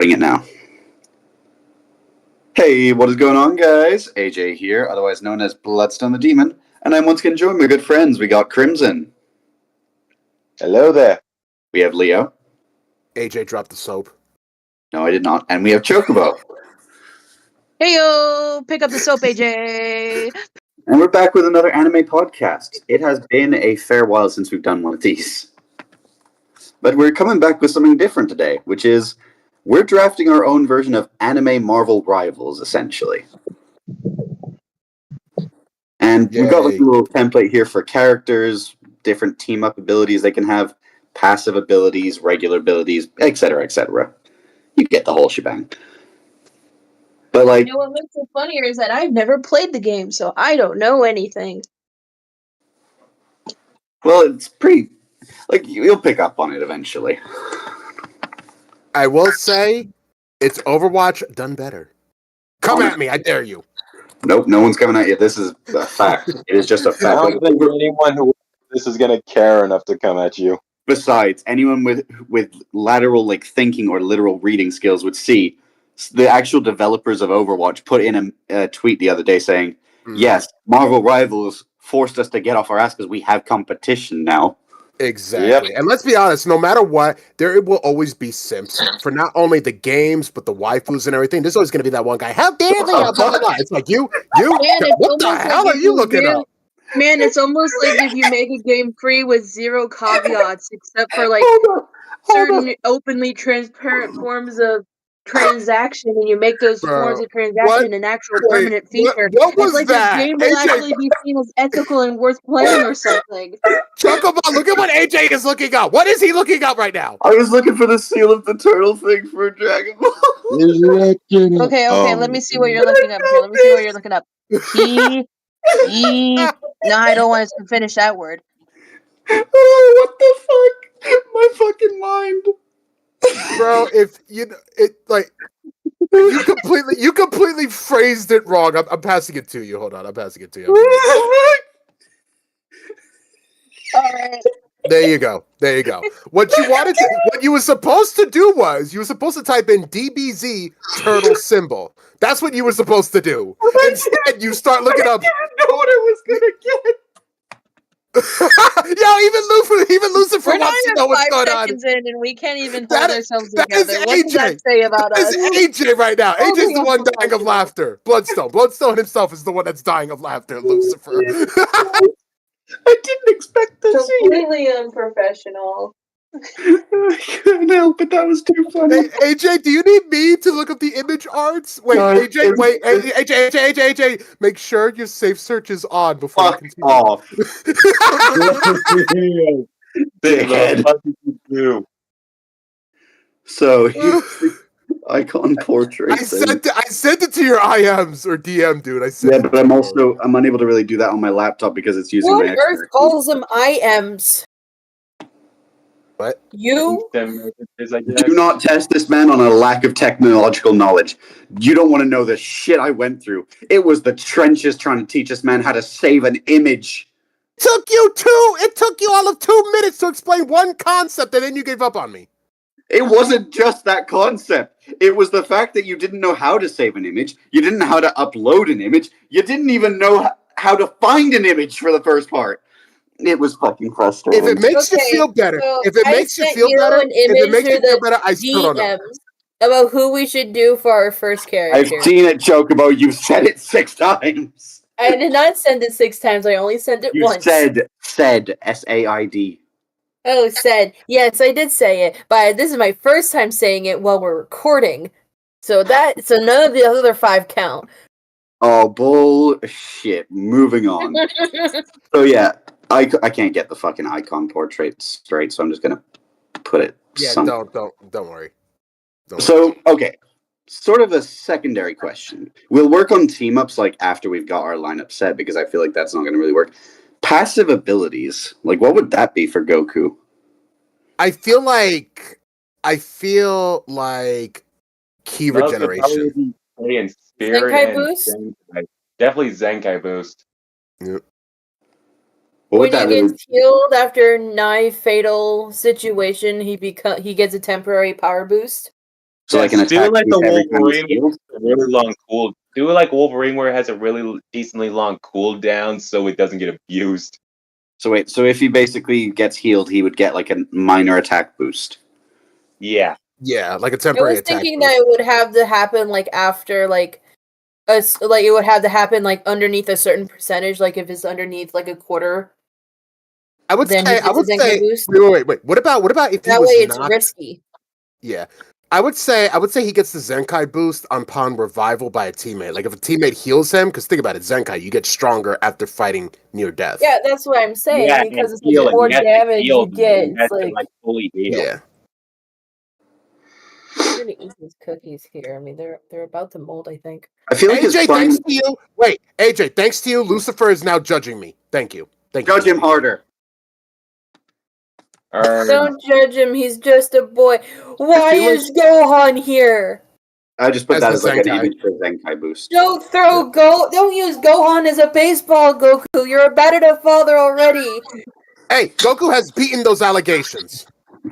Doing it now. Hey, what is going on, guys? AJ here, otherwise known as Bloodstone the Demon, and I'm once again joined by my good friends. We got Crimson. Hello there. We have Leo. AJ dropped the soap. No, I did not. And we have Chocobo. Heyo, pick up the soap, AJ. And we're back with another anime podcast. It has been a fair while since we've done one of these. But we're coming back with something different today, which is we're drafting our own version of anime Marvel rivals, essentially. And we've got like a little template here for characters, different team-up abilities they can have, passive abilities, regular abilities, etc., etc. You get the whole shebang. But like, You know what makes it funnier is that I've never played the game, so I don't know anything. well, it's pretty. Like, you'll pick up on it eventually. I will say, it's Overwatch done better. Come at me, I dare you. Nope, no one's coming at you. This is a fact. It is just a I fact. don't think anyone who this is going to care enough to come at you. Besides, anyone with lateral like thinking or literal reading skills would see the actual developers of Overwatch put in a tweet the other day saying, "Yes, Marvel Rivals forced us to get off our ass because we have competition now." Exactly. Yep. And let's be honest, no matter what, there will always be simps for not only the games, but the waifus and everything. There's always going to be that one guy. How dare they? Blah, blah, blah. It's like, you, Man, what the hell are you looking up? Man, it's almost like if you make a game free with zero caveats, except for like certain openly transparent forms of transaction, and you make those forms of transaction an actual permanent feature. What was like that? This game will actually be seen as ethical and worth playing or something. Chocobo, look at what AJ is looking up. What is he looking up right now? I was looking for the seal of the turtle thing for Dragon Ball. Okay, let me see what you're looking up here. Let me see what you're looking up. No, I don't want to finish that word. Oh, what the fuck? My fucking mind. Bro, if you it like you completely phrased it wrong. I'm passing it to you. Hold on, I'm passing it to you. All right. There you go. What you were supposed to do was you were supposed to type in DBZ turtle symbol. That's what you were supposed to do. Instead, you start looking up. I didn't know what I was gonna get. Yo, even Lucifer wants to know what's going on. In and we can't even hold ourselves together. What does that say about us? It's AJ right now. AJ's the one dying of laughter. Bloodstone himself is the one that's dying of laughter. Lucifer. I didn't expect this. Completely unprofessional. I couldn't help it. That was too funny. Hey, AJ, do you need me to look up the image arts? Wait, no, AJ, make sure your safe search is on before you continue. Off. Dickhead. What did you do? So, icon portrait. I sent it to your IMs or DM, dude. But I'm unable to really do that on my laptop because it's using my Earth calls them IMs. What? You do not test this man on a lack of technological knowledge. You don't want to know the shit I went through. It was the trenches trying to teach this man how to save an image. It took you all of 2 minutes to explain one concept, and then you gave up on me. It wasn't just that concept. It was the fact that you didn't know how to save an image. You didn't know how to upload an image. You didn't even know how to find an image for the first part. It was fucking frustrating. If it makes you feel better, I still don't know. About who we should do for our first character. I've seen it, Chocobo. You've said it 6 times. I did not send it 6 times. I only sent it once. You said S-A-I-D. Oh, said. Yes, I did say it, but this is my first time saying it while we're recording. So none of the other 5 count. Oh, bullshit. Moving on. So yeah, I can't get the fucking icon portrait straight, so I'm just gonna put it. Yeah, don't worry. Okay. Sort of a secondary question. We'll work on team-ups like after we've got our lineup set because I feel like that's not gonna really work. Passive abilities, like what would that be for Goku? I feel like key regeneration. Zenkai boost? Definitely Zenkai boost. Yep. When he gets healed after knife fatal situation, he gets a temporary power boost. So like an do attack like boost the every time he's Wolverine healed. with a really long cool. Do it like Wolverine where it has a really decently long cooldown, so it doesn't get abused. So wait, so if he basically gets healed, he would get like a minor attack boost. Yeah, Yeah, like a I temporary was attack. thinking boost. that it would have to happen like after like like it would have to happen like underneath a certain percentage, like if it's underneath like a quarter, I would then say. he I gets would a Zenkai say. boost. Wait. What about if he That was way it's not? risky. Yeah. I would say he gets the Zenkai boost upon revival by a teammate. Like if a teammate heals him, because think about it, Zenkai, you get stronger after fighting near death. Yeah, that's what I'm saying, yeah, because and it's like heal the him. more You have to damage heal you him. get, You it's have to like like fully heal. Yeah. I'm gonna eat these cookies here. I mean they're about to mold, I think. I feel like AJ, it's fine. thanks to you. Wait, AJ, thanks to you. Lucifer is now judging me. Thank you. Thank you. Judge him harder. Don't judge him, he's just a boy. Why feel like- is Gohan here? I just put As that the as like an Zenkai. image for Zenkai boost. Don't use Gohan as a baseball, Goku. You're a better father already. Hey, Goku has beaten those allegations.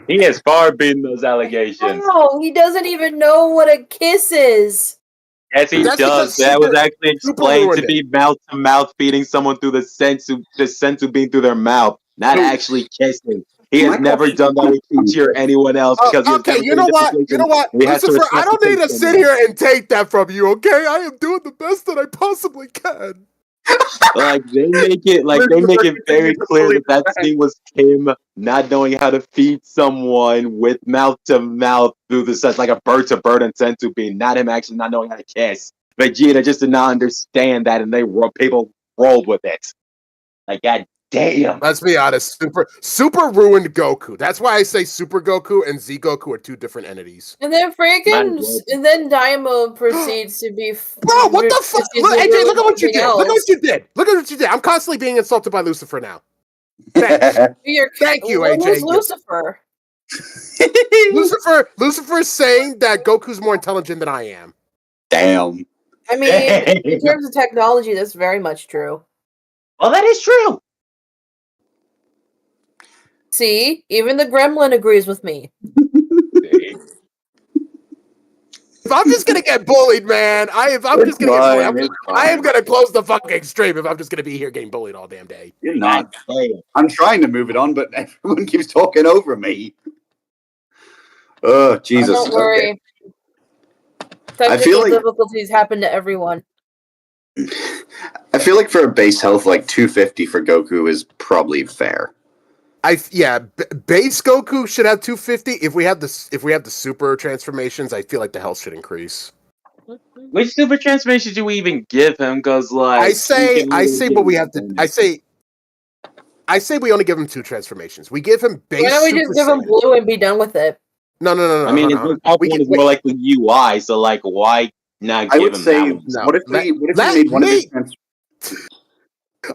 He has far beaten those allegations. No, he doesn't even know what a kiss is. Yes, he That's does. because That was actually Super explained to ruined be mouth to mouth feeding someone through the sensu being through their mouth, not Who? actually kissing. He My has never question- done that with Kichi or anyone else because he has Okay, never you been know in what? this You know what? situation. He has to Lucifer, I don't need to resuscitate sit someone. here and take that from you, okay? I am doing the best that I possibly can. Like they make it very clear that that scene was him not knowing how to feed someone with mouth to mouth through the sense like a bird to bird and sensu being, not him actually not knowing how to kiss. Vegeta just did not understand that, and people rolled with it. Like, god damn. Let's be honest, Super ruined Goku. That's why I say Super Goku and Z Goku are two different entities. And then and then Daimon proceeds to be. Bro, what the fuck? Look, AJ, look at what you something did. Look at else. what you did. Look at what you did. I'm constantly being insulted by Lucifer now. Thank you, AJ. Who's Lucifer? Lucifer's saying that Goku's more intelligent than I am. Damn. I mean, in terms of technology, that's very much true. Well, that is true. See, even the Gremlin agrees with me. If I'm just gonna get bullied, man, if I'm just gonna get bullied, I am gonna close the fucking stream if I'm just gonna be here getting bullied all damn day. You're not. Damn. I'm trying to move it on, but everyone keeps talking over me. Oh, Jesus. Don't worry. I Technical feel like- difficulties happen to everyone. I feel like for a base health like 250 for Goku is probably fair. Base Goku should have 250. If we have the super transformations, I feel like the health should increase. Which super transformation do we even give him? Because like I say what we have to. him. I say we only give him 2 transformations. We give him base. Why don't we Super just give him Saiyan. blue and be done with it? No. I mean, no. his top one is more like the UI, so like, why not I give would him say, that one? No. what if we made one of his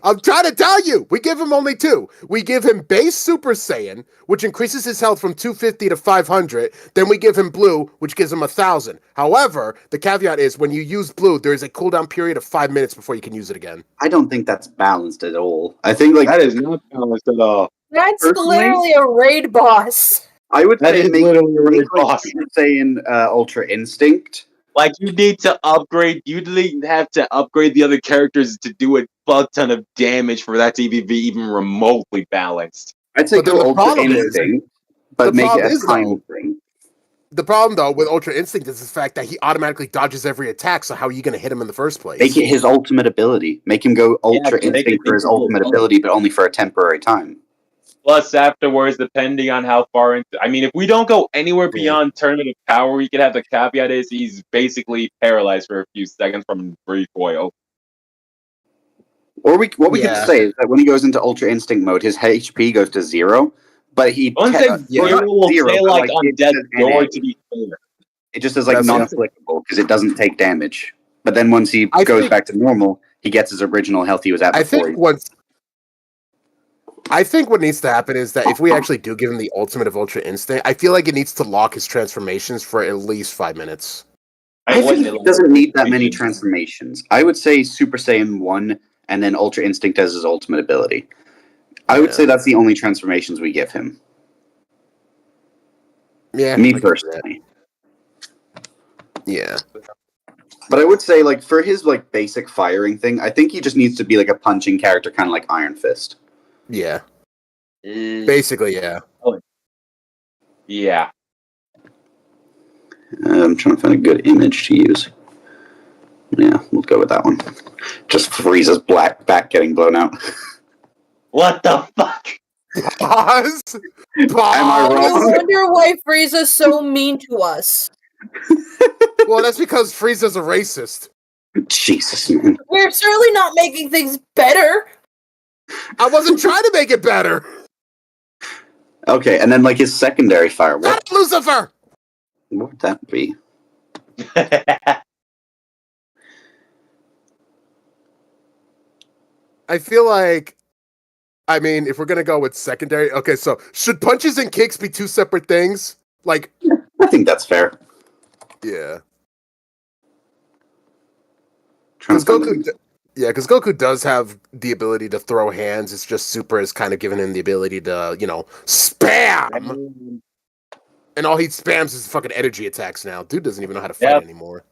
I'm trying to tell you, we give him only 2. We give him base Super Saiyan, which increases his health from 250 to 500. Then we give him blue, which gives him 1,000. However, the caveat is when you use blue, there is a cooldown period of 5 minutes before you can use it again. I don't think that's balanced at all. I think like That is not balanced at all. That's Personally- literally a raid boss. I would That say is make literally a really like boss. Super Saiyan Ultra Instinct. Like you need to upgrade. You have to upgrade the other characters to do a fuck ton of damage for that to be even remotely balanced. I'd say But then go the Ultra problem is- Instinct, the but make it problem a is, time though, thing. The problem, though, with Ultra Instinct is the fact that he automatically dodges every attack, so how are you going to hit him in the first place? Make it his ultimate ability. Make him go Ultra make it Instinct for his his ultimate ultimate. ability, but only for a temporary time. Plus, afterwards, depending on how far into, I mean, if we don't go anywhere beyond Tournament of Power, we could have the caveat is he's basically paralyzed for a few seconds from recoil. Or what we Yeah. could say is that when he goes into Ultra Instinct mode, his HP goes to 0, but he I wouldn't say yeah. zero, we'll say but like on it Death's says Door NA. to be fair. It just is like That's- non-applicable because it doesn't take damage. But then once he I goes think- back to normal, he gets his original health he was at I before. think what needs to happen is that if we actually do give him the ultimate of Ultra Instinct, I feel like it needs to lock his transformations for at least 5 minutes. I think wouldn't he like doesn't need that many transformations. transformations. I would say Super Saiyan 1 and then Ultra Instinct as his ultimate ability. I would Yeah. say that's the only transformations we give him. Yeah, Me I can see that. personally. Yeah. But I would say, like, for his like basic firing thing, I think he just needs to be like a punching character, kind of like Iron Fist. Yeah. Eh, Basically, yeah. Yeah. I'm trying to find a good image to use. Yeah, we'll go with that one. Just Frieza's black back getting blown out. What the fuck? Pause. Am I No wrong? wonder why Frieza's so mean to us. Well, that's because Frieza's a racist. Jesus, man. We're certainly not making things better. I wasn't trying to make it better. Okay, and then like his secondary fire. What Not Lucifer. would that be? I feel like, I mean, if we're gonna go with secondary, okay, so should punches and kicks be two separate things? Like, I think that's fair. yeah, Trying because to find because Goku does have the ability to throw hands. It's just Super has kind of given him the ability to, spam, and all he spams is fucking energy attacks now. Dude doesn't even know how to fight Yep. anymore.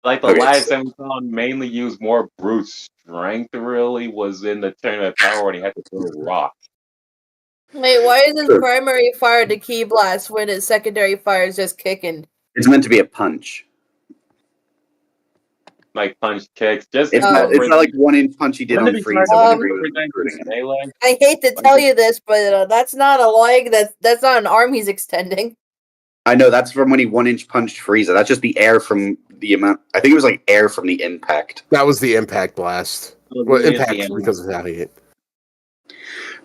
Like the Okay, last so- time we saw him mainly use more brute strength, really, was in the tournament of power when he had to throw rock. Wait, why is his Sure. primary fire to Ki Blast when his secondary fire is just kicking? It's meant to be a punch. Like punch kicks. Just It's Oh. not. It's not like 1-inch punch he did on Wouldn't it be Frieza. smart to whenever he was represent recruiting his him. melee? I hate to tell you this, but that's not a leg. That's not an arm he's extending. I know that's from when he 1-inch punched Frieza. That's just the air from the amount. I think it was like air from the impact. That was the impact blast. Well, impact because of how he hit.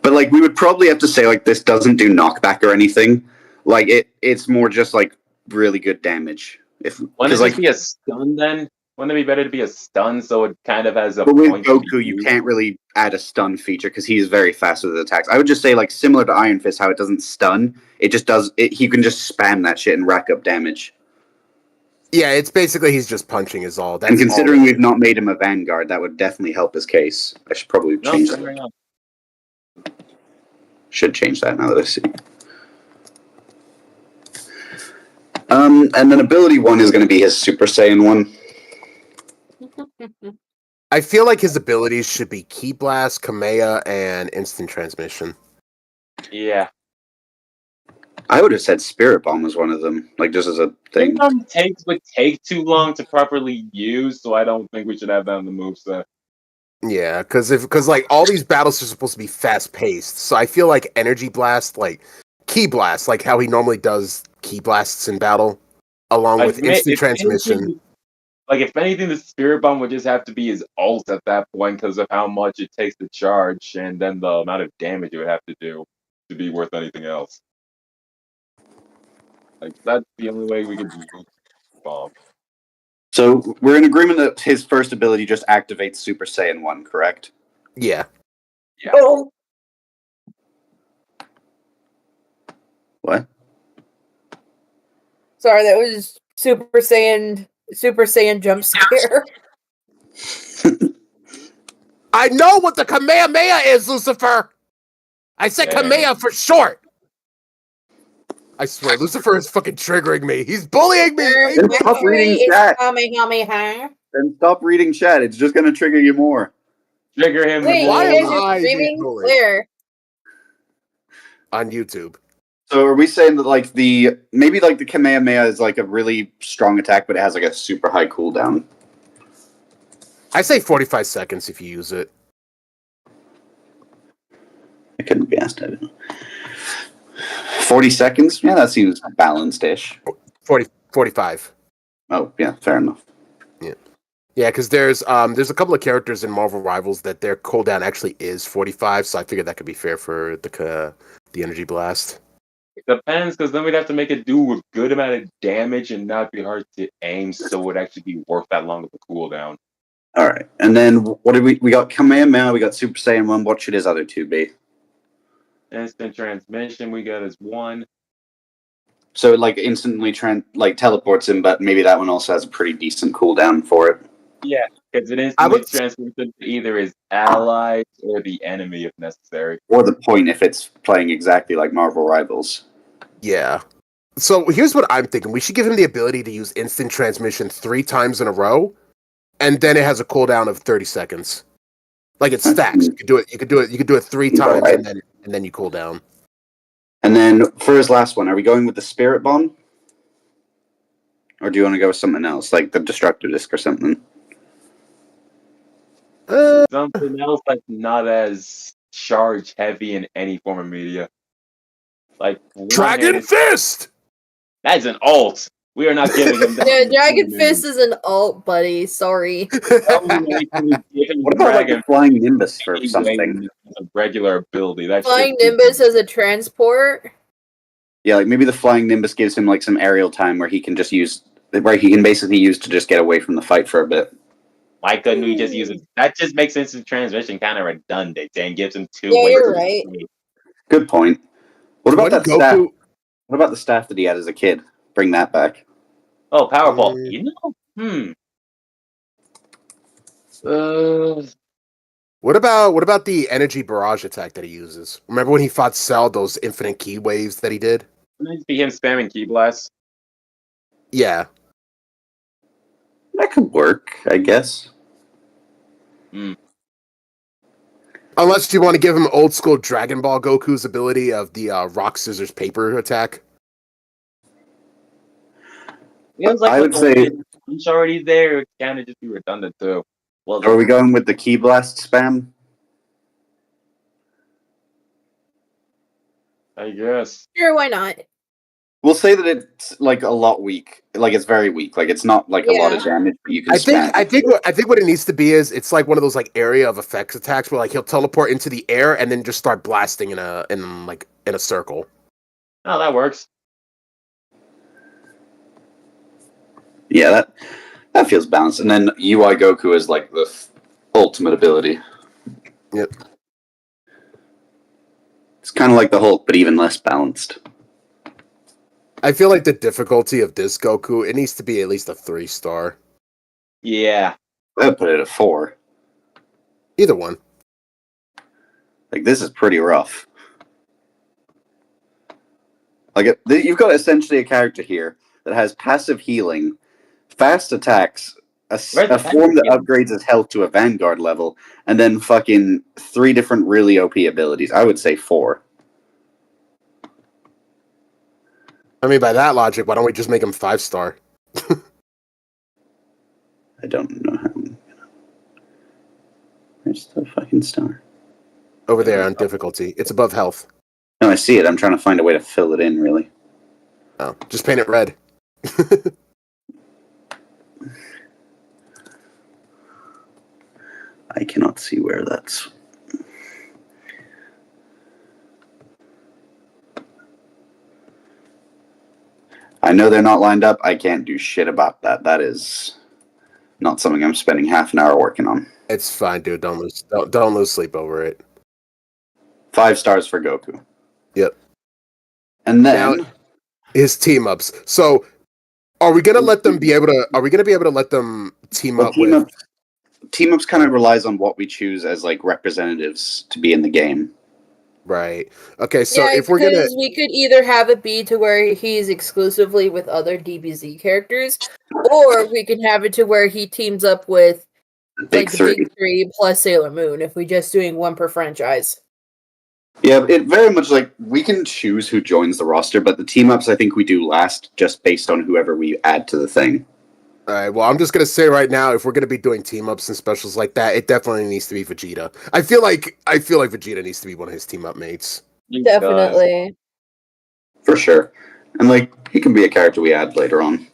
But like we would probably have to say like this doesn't do knockback or anything. Like it's more just like really good damage. If Wouldn't because it like just be a stun then? Wouldn't it be better to be a stun so it kind of has a but with point to Goku you use? can't really add a stun feature because he's very fast with his attacks. I would just say like similar to Iron Fist, how it doesn't stun. It just does. He can just spam that shit and rack up damage. Yeah, it's basically he's just punching is all. That's And considering all. we've not made him a Vanguard, that would definitely help his case. I should probably No, change fair that. enough. Should change that now that I see. And then ability 1 is going to be his Super Saiyan 1. I feel like his abilities should be Ki Blast, Kamea, and Instant Transmission. Yeah. I would have said Spirit Bomb was one of them, like just as a thing. Takes would take too long to properly use, so I don't think we should have that on the moveset. Yeah, because like all these battles are supposed to be fast paced, so I feel like Energy Blast, like Ki Blast, like how he normally does Ki Blasts in battle, along with Instant if Transmission. anything- Like, if anything, the Spirit Bomb would just have to be his ult at that point because of how much it takes to charge and then the amount of damage it would have to do to be worth anything else. Like, that's the only way we could use Bomb. So we're in agreement that his first ability just activates Super Saiyan 1, correct? Yeah. Oh, What? sorry, that was Super Saiyan jump scare. I know what the Kamehameha is, Lucifer! I said Yeah. Kamea for short! I swear, Lucifer is fucking triggering me. He's bullying me! Then stop reading chat. Kamehameha. Then stop reading chat. It's just going to trigger you more. Trigger him. Wait, Why you am guys I are being streaming? bullied? Where? On YouTube. So are we saying that like maybe like the Kamehameha is like a really strong attack, but it has like a super high cooldown? I say 45 seconds if you use it. I couldn't be asked. 40 seconds? Yeah, that seems balanced-ish. 45. Oh, yeah, fair enough. Yeah, because there's a couple of characters in Marvel Rivals that their cooldown actually is 45, so I figured that could be fair for the Energy Blast. It depends, because then we'd have to make it do a good amount of damage and not be hard to aim, so it would actually be worth that long of a cooldown. All right, and then what did we got? Kamehameha, we got Super Saiyan 1. What should his other two be? Instant transmission we got as one. So it like instantly teleports him, but maybe that one also has a pretty decent cooldown for it. Yeah, because it I would- instantly transmits to either his allies or the enemy if necessary. Or the point if it's playing exactly like Marvel Rivals. Yeah. So here's what I'm thinking: we should give him the ability to use instant transmission 3 times in a row, and then it has a cooldown of 30 seconds. Like it stacks. You could do it. You could do it 3 times, Right. and then you cool down. And then for his last one, are we going with the Spirit Bomb? Or do you want to go with something else, like the Destructive Disc or something? Something else that's not as charge heavy in any form of media. Like Dragon Fist! That's an alt. We are not giving him that. Yeah, Dragon Fist is an alt, buddy. Sorry. What about like the Flying Nimbus or something? A regular ability. That Flying Nimbus as a transport. Yeah, like maybe the Flying Nimbus gives him like some aerial time where he can basically use to just get away from the fight for a bit. Why couldn't we just use it? That just makes instant transmission kind of redundant and gives him 2 Yeah, ways. you're right. Good point. What about that Goku- staff? What about the staff that he had as a kid? Bring that back. Oh, Powerball. You know? What about the energy barrage attack that he uses? Remember when he fought Cell, those infinite key waves that he did? Might be him spamming Key Blast. Yeah. That could work, I guess. Unless you want to give him old school Dragon Ball Goku's ability of the rock, scissors, paper attack. Feels like I would say. it's already there. It kind of just be redundant too. Well, Are we going with the Key Blast spam? I guess. Sure, why not? We'll say that it's like a lot weak. Like it's very weak. Like it's not like a lot of damage, but you can spam. I think what it needs to be is it's like one of those like area of effects attacks where like he'll teleport into the air and then just start blasting in a circle. Oh, that works. Yeah, that feels balanced. And then UI Goku is like the ultimate ability. Yep. It's kind of like the Hulk, but even less balanced. I feel like the difficulty of this Goku, it needs to be at least a 3-star. Yeah. I'd put it at 4. Either one. Like this is pretty rough. Like you've got essentially a character here that has passive healing, fast attacks, a form that upgrades his health to a Vanguard level, and then fucking 3 different really OP abilities. I would say 4. I mean, by that logic, why don't we just make him 5-star? I don't know how. Where's the fucking star? Over there on difficulty. It's above health. No, I see it. I'm trying to find a way to fill it in, really. Oh, just paint it red. I cannot see where that's. I know they're not lined up. I can't do shit about that. That is not something I'm spending half an hour working on. It's fine, dude. Don't lose sleep over it. 5 stars for Goku. Yep. And then Now, his team ups. So, are we gonna let them be able to? Are we gonna be able to let them team up with? Team ups kind of relies on what we choose as like representatives to be in the game. Right. Okay. So yeah, if we're gonna, we could either have it be to where he's exclusively with other DBZ characters, or we can have it to where he teams up with Big the Three. Big 3 plus Sailor Moon. If we're just doing one per franchise. Yeah, it very much like we can choose who joins the roster, but the team ups I think we do last, just based on whoever we add to the thing. all right. Well, I'm just gonna say right now, if we're gonna be doing team ups and specials like that, it definitely needs to be Vegeta. I feel like Vegeta needs to be one of his team up mates. Definitely. For sure. And like he can be a character we add later on.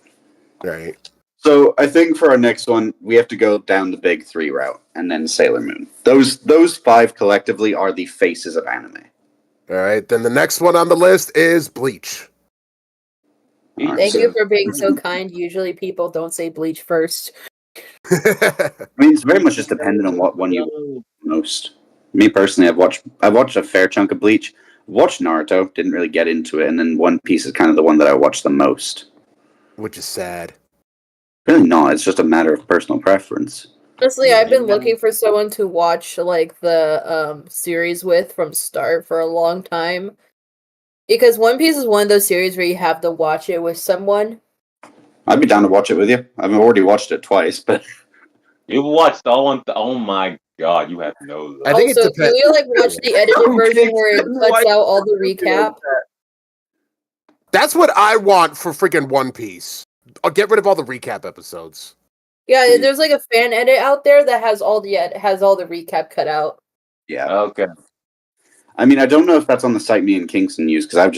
Right. So I think for our next one, we have to go down the Big 3 route and then Sailor Moon. Those 5 collectively are the faces of anime. All right. Then the next one on the list is Bleach. Thank you for being so kind. Usually people don't say Bleach first. I mean, it's very much just dependent on what one you like most. Me personally, I've watched a fair chunk of Bleach. Watched Naruto, didn't really get into it, and then One Piece is kind of the one that I watched the most. Which is sad. Really not. It's just a matter of personal preference. Honestly, I've been looking for someone to watch like the series with from start for a long time. Because One Piece is one of those series where you have to watch it with someone. I'd be down to watch it with you. I've already watched it twice, but You've watched all one. Oh my god, you have no. I think it Also, depends. can we like watch the edited version where it cuts out all the recap? That's what I want for freaking One Piece. I'll get rid of all the recap episodes. Yeah, there's like a fan edit out there that has all the recap cut out. yeah. Okay. I mean, I don't know if that's on the site me and Kingston use because I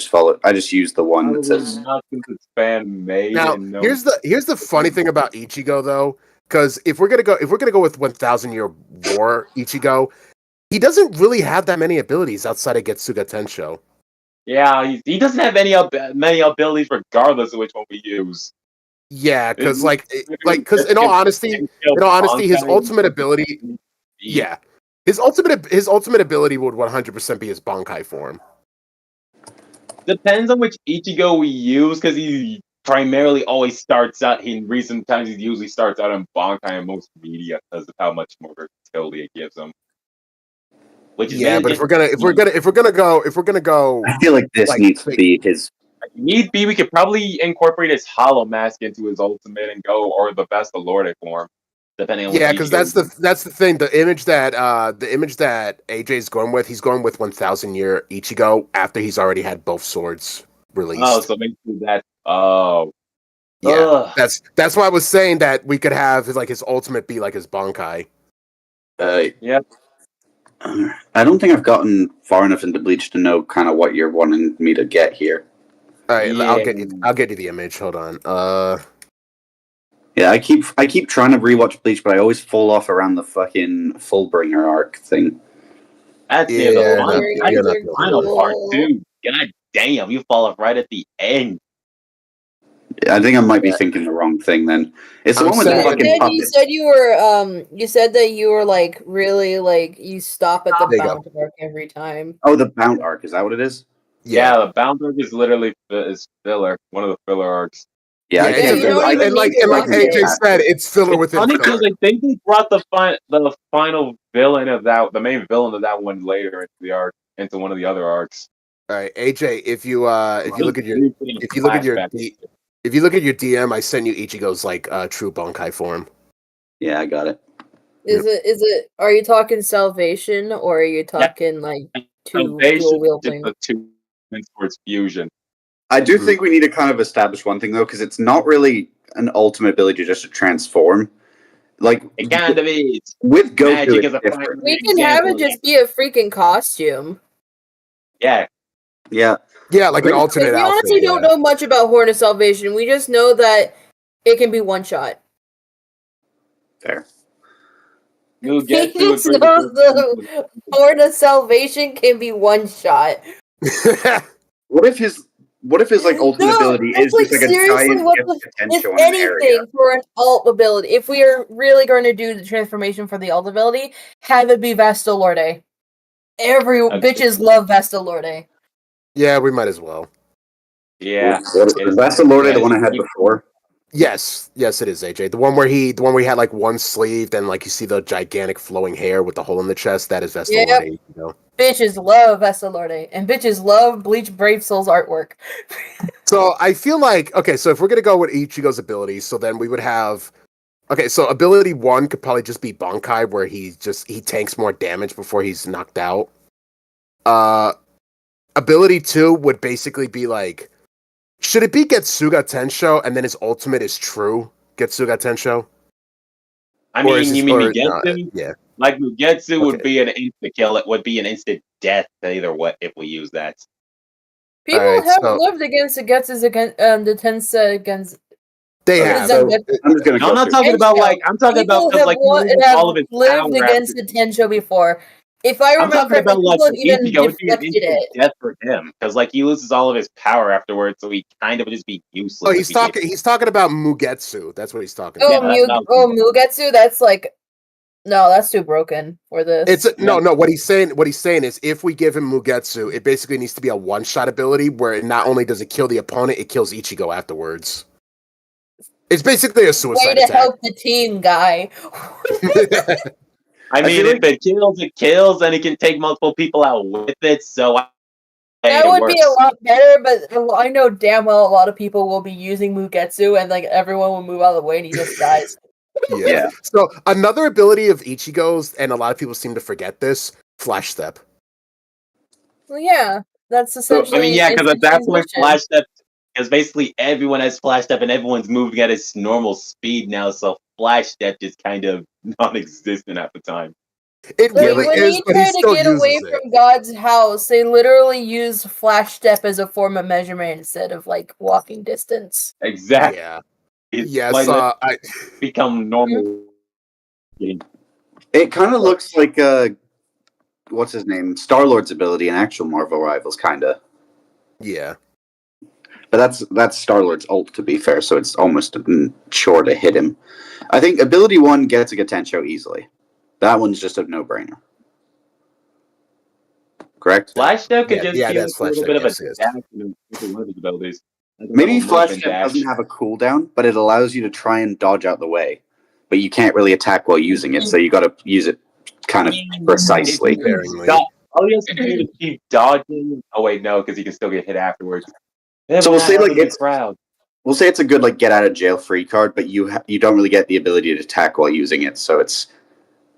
just used the one that says. Not since it's fan made. Now, and no here's the funny thing about Ichigo though, because if we're gonna go with 1,000 Year War Ichigo, he doesn't really have that many abilities outside of Getsuga Tensho. Yeah, he doesn't have many abilities regardless of which one we use. Yeah, because because in all honesty, his ultimate ability, yeah, his ultimate ability would 100% be his Bankai form. Depends on which Ichigo we use, because he primarily always starts out. In recent times, he usually starts out in Bankai and most media because of how much more versatility it gives him. Which is Yeah, but if we're gonna go, I feel like this needs to be his. if need be, we could probably incorporate his Hollow Mask into his ultimate and go, or the Best of Lorde form, depending on. yeah, what because Ichigo that's the thing. The image that AJ's going with, he's going with 1,000 Year Ichigo after he's already had both swords released. Oh, so maybe that. Oh, yeah, ugh. that's why I was saying that we could have his ultimate be like his Bankai. Yep. I don't think I've gotten far enough into Bleach to know kind of what you're wanting me to get here. All right, Yeah. I'll get you the image. Hold on. Yeah, I keep trying to rewatch Bleach, but I always fall off around the fucking Fullbringer arc thing. That's Yeah, the no, final, you're that's not the final cool. part too. God damn, you fall off right at the end. I think I might be thinking the wrong thing then. It's the I'm one with the saying- fucking You puppet. said you said that you were like really like you stop at the There you go. bound arc every time. Oh, the Bound arc, is that what it is? Yeah, the Bound arc is literally is filler, one of the filler arcs. Yeah, I Yeah, can't it's you don't even and like need to watch AJ it. said, it's filler It's within funny filler. because I think they brought the final villain of that, the main villain of that one later into the arc, into one of the other arcs. All right, AJ, if you look at your DM, I sent you Ichigo's true Bankai form. Yeah, I got it. Is it are you talking salvation or are you talking like two dual wielding? The two towards fusion. I do think we need to kind of establish one thing though, because it's not really an ultimate ability just to transform. Like It kind of is. with Goku, Magic is it's a different. We can have it just be a freaking costume. Yeah, Yeah, Yeah, like an We alternate We outfit. honestly don't know much about Horn of Salvation. We just know that it can be one shot. fair. we'll He get to just it. knows the Horn of Salvation can be one shot. What if his like ultimate No, ability that's is like just like a seriously giant what gift the- potential If in an area? anything, for an alt ability, if we are really going to do the transformation for the alt ability, have it be Vesta Lorde. Every bitches love Vesta Lorde. Yeah, we might as well. Yeah, Is that the Lord the one I had before? Yes, it is AJ. The one where he had like one sleeve, then like you see the gigantic flowing hair with the hole in the chest. That is Vesta Yep. Lorde, you know. Bitches love Vesta Lorde, and bitches love Bleach Brave Soul's artwork. So I feel like so if we're gonna go with Ichigo's abilities, so then we would have so ability 1 could probably just be Bankai, where he tanks more damage before he's knocked out. Ability 2 would basically be like, should it be Getsuga Tensho and then his ultimate is true Getsuga Tensho? I Or is mean, you this- mean or- Mugetsu? yeah. Like Mugetsu would Okay. be an insta kill. It would be an instant death either way if we use that. People Alright, have so- lived against the Getsus against the Tensa against. They Okay, have. so Them- I'm just gonna No, go I'm not through. talking about like I'm talking about People because have, like he loses all of his lived power against after- the Tensho before. If I I'm remember talking correctly, about like people have even Ichigo would be an deflected instant it. death for him because like he loses all of his power afterwards, so he kind of would just be useless. Oh, if he's he talking about Mugetsu. That's what he's talking Oh, about. Yeah, that Mugetsu, that's like no, that's too broken for this. No. What he's saying is, if we give him Mugetsu, it basically needs to be a one-shot ability where not only does it kill the opponent, it kills Ichigo afterwards. It's basically a way suicide to attack. help the team, guy. I mean, feel if it kills, and it can take multiple people out with it. So That it would works. be a lot better, but I know damn well a lot of people will be using Mugetsu, and like everyone will move out of the way, and he just dies. Yeah. Yeah. So another ability of Ichigo's, and a lot of people seem to forget this, Flash Step. Well, yeah, that's So, essentially. I mean, yeah, because it's at that point, transition. Flash Step, because basically everyone has Flash Step and everyone's moving at its normal speed now, so Flash Step is kind of non-existent at the time. It Like, really when is, he but he tried to still get uses away it. from God's house, they literally used Flash Step as a form of measurement instead of like walking distance. Exactly. Yeah. It's Yes. like I become normal. It kind of looks like what's his name, Star-Lord's ability in actual Marvel Rivals, kind of. yeah. But that's Star-Lord's ult, to be fair, so it's almost sure to hit him. I think ability 1 gets a Tensho easily. That one's just a no-brainer. Correct? Flash Step could just Yeah, be like that's a Flash little Step, bit of yes, a yes. dash and one of his abilities. Maybe Flash Movement Step dash. doesn't have a cooldown, but it allows you to try and dodge out the way. But you can't really attack while using it, so you got to use it kind of precisely. Sparingly. All he has to do is keep dodging. Oh wait, no, because he can still get hit afterwards. So we'll say, like, in the it's- crowd. We'll say it's a good like get out of jail free card, but you don't really get the ability to attack while using it, so it's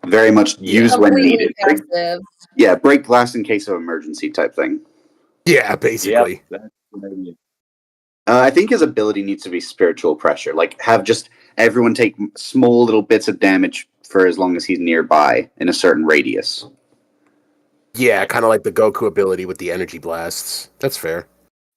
very much used when Completely needed. passive. Yeah, break glass in case of emergency type thing. Yeah, basically. Yep, that's what I mean. I think his ability needs to be spiritual pressure. Like have just everyone take small little bits of damage for as long as he's nearby in a certain radius. Yeah, kind of like the Goku ability with the energy blasts. That's fair.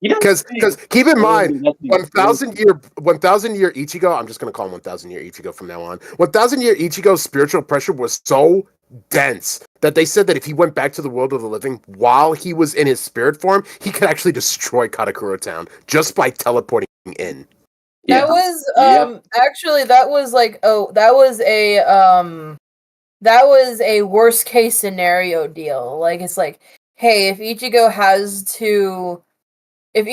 You know, Because keep in mind, that's the- 1,000 year Ichigo, I'm just gonna call him 1,000 year Ichigo from now on. 1,000 year Ichigo's spiritual pressure was so dense that they said that if he went back to the world of the living while he was in his spirit form, he could actually destroy Katakura Town just by teleporting in. Yeah. That was Yep. actually that was like that was a worst case scenario deal. Like it's like, hey, if Ichigo has to take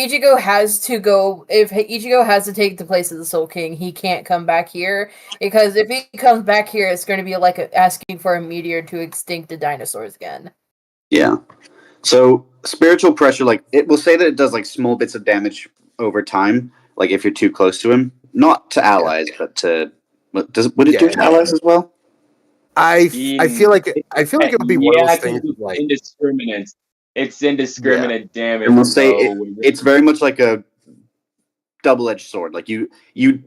the place of the Soul King, he can't come back here, because if he comes back here, it's going to be like asking for a meteor to extinct the dinosaurs again. Yeah. So spiritual pressure, like it will say that it does like small bits of damage over time, like if you're too close to him. Not to allies, but to would it do to allies as well? I feel like it would be one of those things it's like indiscriminate. It's indiscriminate damage. And we'll say so it's very much like a double-edged sword. Like you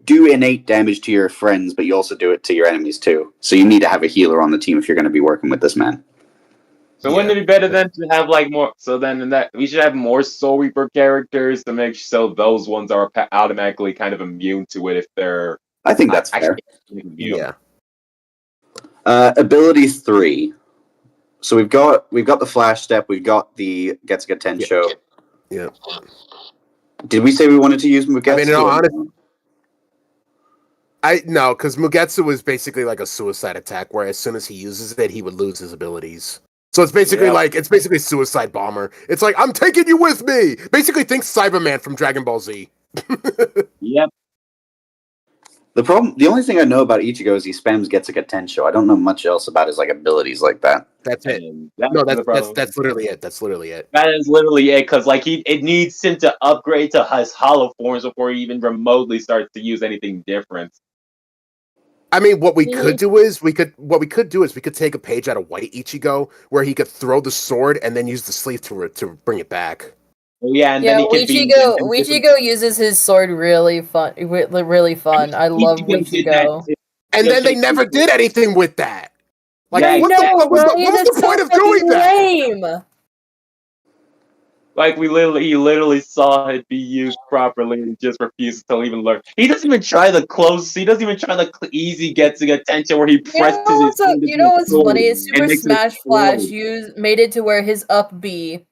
do innate damage to your friends, but you also do it to your enemies too. So you need to have a healer on the team if you're going to be working with this man. So wouldn't it be better then to have like more? So then in that we should have more Soul Reaper characters to make so those ones are automatically kind of immune to it if they're. I think that's fair. Immune. yeah. Ability 3. So we've got the Flash Step, we've got the Getsuga Tensho. Yeah. Did we say we wanted to use Mugetsu? I mean, no, honestly, no, because Mugetsu was basically like a suicide attack, where as soon as he uses it, he would lose his abilities. So it's basically suicide bomber. It's like, I'm taking you with me. Basically, think Cyberman from Dragon Ball Z. Yep. The only thing I know about Ichigo is he spams Getsuga Tensho. I don't know much else about his like abilities like that. That's it. And No, the problem. that's literally it. That's literally it. That is literally it, because like it needs him to upgrade to his hollow forms before he even remotely starts to use anything different. I mean, what we could do is we could take a page out of White Ichigo where he could throw the sword and then use the sleeve to bring it back. Oh, yeah, and Yeah, then he can Ichigo uses his sword really fun. Really fun. I love Ichigo. And then they never did anything with that. Like, Yeah, what was the point of doing that? Lame. Like he literally saw it be used properly and just refuses to even learn. He doesn't even try the close. He doesn't even try the easy Getsuga Tensho where he presses his. You know what's funny? Is Super makes it Smash Flash explode. made it to where his up B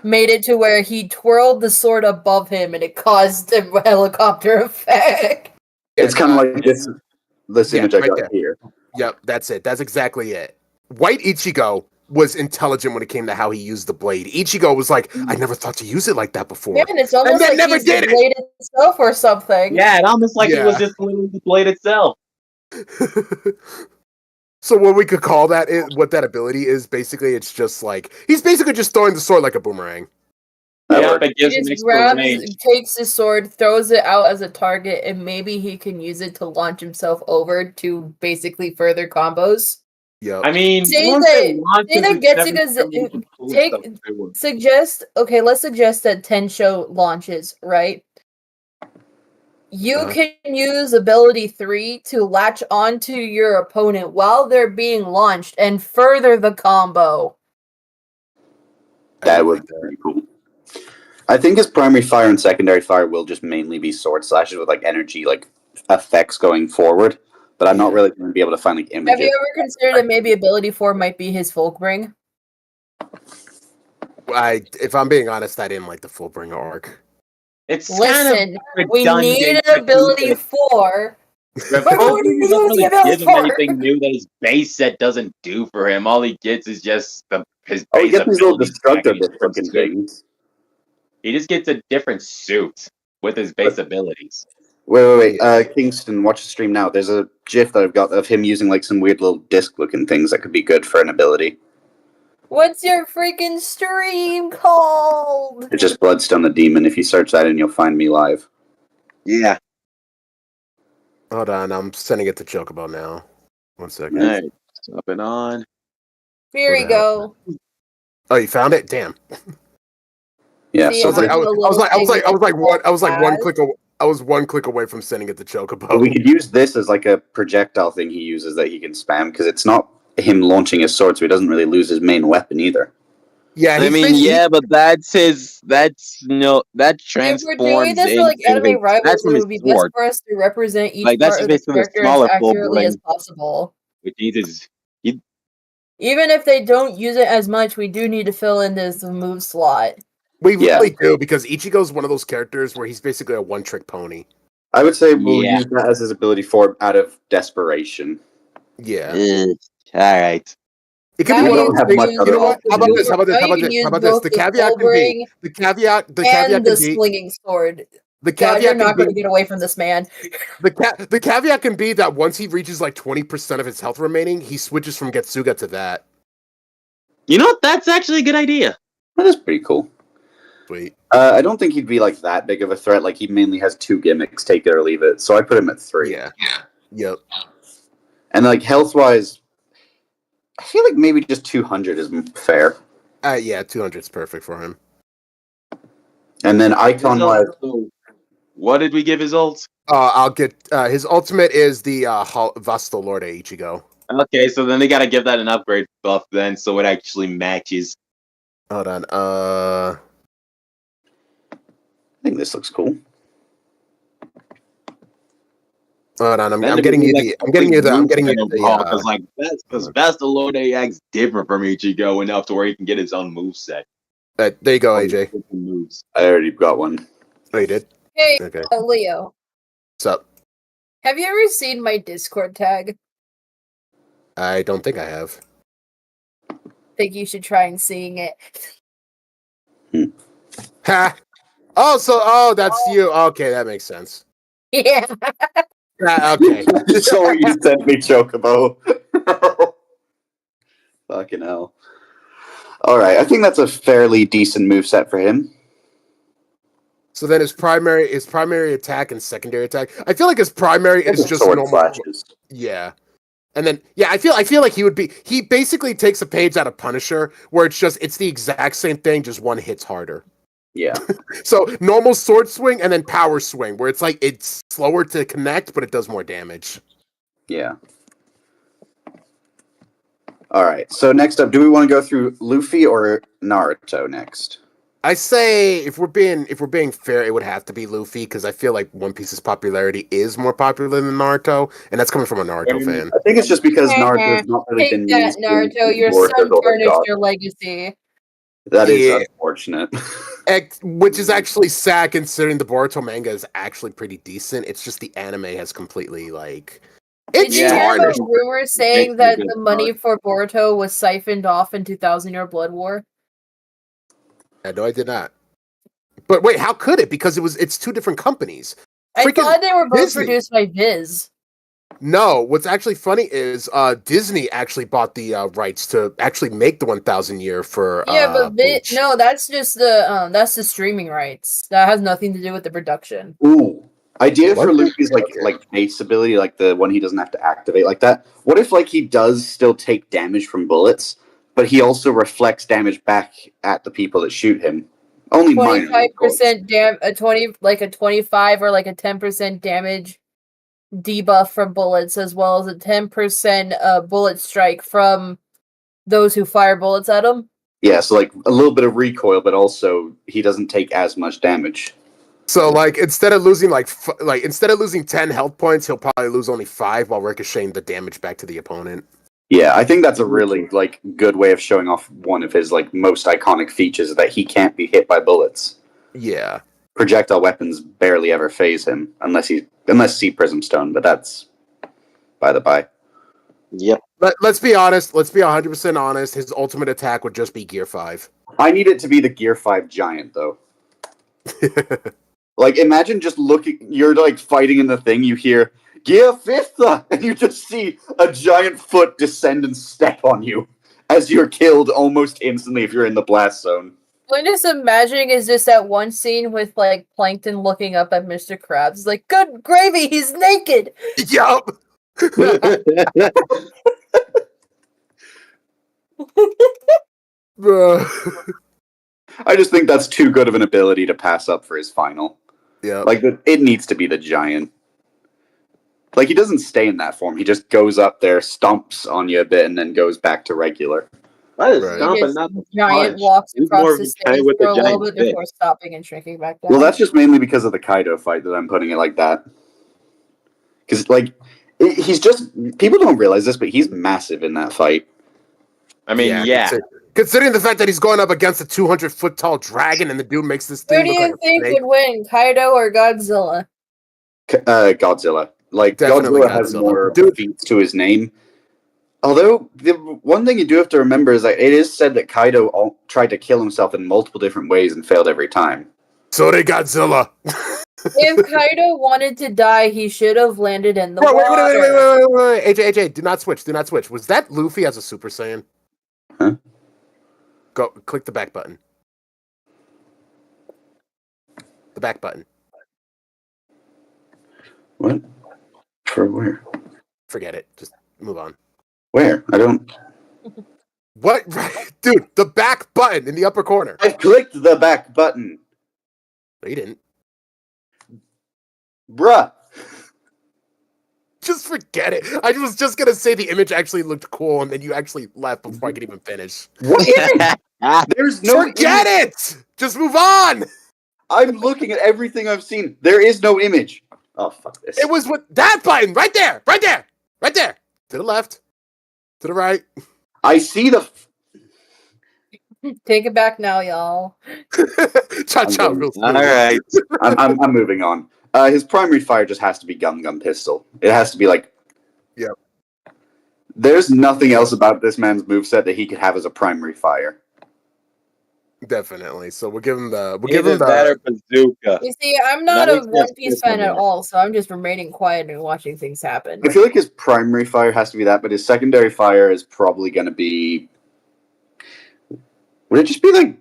made it to where he twirled the sword above him and it caused a helicopter effect. It's kind of like this image I right got there. here. Yep, that's it. That's exactly it. White Ichigo was intelligent when it came to how he used the blade. Ichigo was like, I never thought to use it like that before. Man, it's almost then like never he's did the it. blade itself or something. Yeah, it almost like it was Yeah. just literally the blade itself. So what we could call that is what that ability is basically, it's just like he's basically just throwing the sword like a boomerang. Yep, it He gives him just extra range. takes his sword, throws it out as a target, and maybe he can use it to launch himself over to basically further combos. Yep. I mean, Say once that- it launches, say that it's never Getsuga's- gonna be able to pull take- stuff through. Let's suggest that Tensho launches, right? You Uh-huh. can use ability 3 to latch onto your opponent while they're being launched and further the combo. That would be pretty cool. I think his primary fire and secondary fire will just mainly be sword slashes with like energy like effects going forward. But I'm not really going to be able to find like Have images. you ever considered that maybe ability 4 might be his Folkbring? If I'm being honest, I didn't like the Fullbringer arc. It's Listen, kind of we need an ability 4. Folkbring doesn't really ability give him 4. anything new that his base set doesn't do for him. All he gets is just his Oh, he base gets these little abilities destructor back in his different looking suit. things. He just gets a different suit with his base abilities. Wait. Kingston, watch the stream now. There's a GIF that I've got of him using like some weird little disc looking things that could be good for an ability. What's your freaking stream called? It's just Bloodstone the Demon. If you search that in, you'll find me live. Yeah. Hold on, I'm sending it to Chocobo now. 1 second. Alright. Up and on. Here we What the go. Oh, you found it? Damn. Yeah, See, I was so like, I was one click away from sending it to Chocobo. but we could use this as like a projectile thing he uses that he can spam because it's not him launching his sword, so he doesn't really lose his main weapon either. Yeah, I mean, but that transforms If we're doing this for like into anime rivals, that's from it his would be best sword, for us to represent each Like, that's part of the basically the character as smaller accurately as Fullbring. possible. Which uses Even if they don't use it as much, we do need to fill in this move slot. We Yeah. really do, because Ichigo's one of those characters where he's basically a one-trick pony. I would say we'll Yeah. use that as his ability for out of desperation. Yeah. Alright. It could Now be We one don't of have those much things. other You know what? How about this? How about this? Now How you about can this? use How about this? both The the caveat can be Fullbring the caveat and can the be slinging sword. the God, you're caveat not can going to be get away from this man. the caveat can be that once he reaches like 20% of his health remaining, he switches from Getsuga to that. You know what? That's actually a good idea. That is pretty cool. Sweet. I don't think he'd be like that big of a threat. Like he mainly has 2 gimmicks, take it or leave it. So I put him at 3. Yeah. Yep. And like health wise, I feel like maybe just 200 is fair. Yeah, 200 is perfect for him. And then icon wise, So, what did we give his ult? I'll get his ultimate is the Vasto Lorde Ichigo. Okay, so then they gotta give that an upgrade buff then, so it actually matches. Hold on. I think this looks cool. Hold on. I'm Then it getting would you be the. like I'm getting you the. I'm complete getting you movement the. overhaul, because like because Vastalorde acts different from Ichigo enough to where he can get his own moveset. There you go, AJ. Moves. I already got one. Oh, you did. Hey, Okay. Leo, What's up? have you ever seen my Discord tag? I don't think I have. Think you should try and seeing it. Ha! Oh, that's you. Okay, that makes sense. Yeah. Okay. So what you sent me, Chocobo. Fucking hell. Alright, I think that's a fairly decent moveset for him. So then his primary attack and secondary attack. I feel like his primary is just sword normal. slashes. Yeah. And then I feel like he basically takes a page out of Punisher where it's the exact same thing, just one hits harder. Yeah. So normal sword swing and then power swing, where it's like it's slower to connect, but it does more damage. Yeah. Alright, so next up, do we want to go through Luffy or Naruto next? I say if we're being fair, it would have to be Luffy because I feel like One Piece's popularity is more popular than Naruto, and that's coming from a Naruto fan. I think it's just because Naruto's not really Take been that, used in Naruto. Your Boruto's son older tarnished god. your legacy. That is Yeah. unfortunate. Which is actually sad considering the Boruto manga is actually pretty decent. It's just the anime has completely like Did it's you hear about tarnished. rumors saying Makes me that good the money start. for Boruto was siphoned off in 2000-year Blood War? No, I did not. But wait, how could it? Because it's 2 different companies. I Freaking thought they were both Disney. produced by Viz. No, what's actually funny is Disney actually bought the rights to actually make the 1000 year for Bleach. no, that's just the streaming rights. That has nothing to do with the production. Ooh, idea What? for Luffy's like base ability, like the one he doesn't have to activate like that. What if like he does still take damage from bullets, but he also reflects damage back at the people that shoot him? Only 25% a 25 or like a 10% damage debuff from bullets, as well as a 10% bullet strike from those who fire bullets at him. Yeah, so like a little bit of recoil, but also he doesn't take as much damage. So like instead of losing instead of losing 10 health points, he'll probably lose only 5 while ricocheting the damage back to the opponent. Yeah, I think that's a really like good way of showing off one of his like most iconic features, that he can't be hit by bullets. Yeah. Projectile weapons barely ever phase him unless see Prism Stone, but that's by the by. Yep. Let's be honest. Let's be 100% honest. His ultimate attack would just be Gear 5. I need it to be the Gear 5 giant though. Like imagine just looking, you're like fighting in the thing, you hear Gear 5th, and you just see a giant foot descend and step on you as you're killed almost instantly if you're in the blast zone. I'm just imagining is just that one scene with like Plankton looking up at Mr. Krabs. It's like, good gravy, he's naked. Yup. I just think that's too good of an ability to pass up for his final. Yeah. Like it needs to be the giant. Like he doesn't stay in that form. He just goes up there, stomps on you a bit, and then goes back to regular. That is Right. stomping, not the Giant punch. walks He's across more the of a guy stage with for a a little giant bit fist. before stopping and shrinking back down. Well, that's just mainly because of the Kaido fight that I'm putting it like that. Because like he's just, people don't realize this, but he's massive in that fight. I mean, yeah. Considering the fact that he's going up against a 200-foot tall dragon, and the dude makes this Who thing do look you like a think snake. would win, Kaido or Godzilla? Godzilla. Like Definitely Godzilla has Godzilla. more Dude. feats to his name. Although the one thing you do have to remember is that it is said that Kaido tried to kill himself in multiple different ways and failed every time. So did Godzilla. If Kaido wanted to die, he should have landed in the Bro, water. wait. AJ, do not switch. Was that Luffy as a Super Saiyan? Huh? Go, click the back button. The back button. What? For where? Forget it. Just move on. Where? I don't... What? Dude, the back button in the upper corner. I clicked the back button. No, you didn't. Bruh. Just forget it. I was just going to say the image actually looked cool, and then you actually left before I could even finish. What image? There's no Forget it! Just move on! I'm looking at everything I've seen. There is no image. Oh, fuck this. It was with that button! Right there! Right there! Right there! To the left. To the right. I see the... Take it back now, y'all. Cha-cha I'm real All right. I'm moving on. His primary fire just has to be Gum Gum Pistol. It has to be like... Yep. There's nothing else about this man's moveset that he could have as a primary fire. Definitely. So we'll give him the... Either that or bazooka. You see, I'm not That a makes One sense Piece this fan one, at yeah. all, so I'm just remaining quiet and watching things happen. I feel like his primary fire has to be that, but his secondary fire is probably going to be... Would it just be like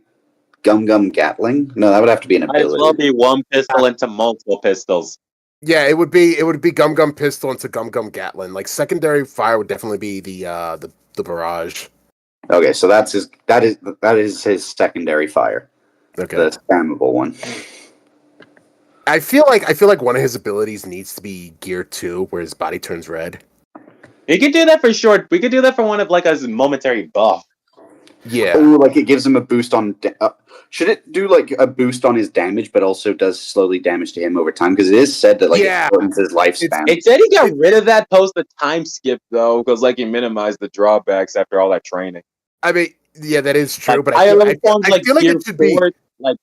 Gum Gum Gatling? No, that would have to be an Might as ability. well be one pistol into multiple pistols. Yeah, it would be Gum Gum Pistol into Gum Gum Gatlin. Like secondary fire would definitely be the barrage. Okay, so that is his secondary fire. Okay. The spammable one. I feel like one of his abilities needs to be Gear 2, where his body turns red. We could do that for short. We could do that for one of like a momentary buff. Yeah. Oh, like it gives him a boost on... should it do like a boost on his damage, but also does slowly damage to him over time? Because it is said that like Yeah. it shortens his lifespan. It said he got rid of that post the time skip though, because like he minimized the drawbacks after all that training. I mean, yeah, that is true, Like, but higher I level forms feel like Gear it should be... 4, like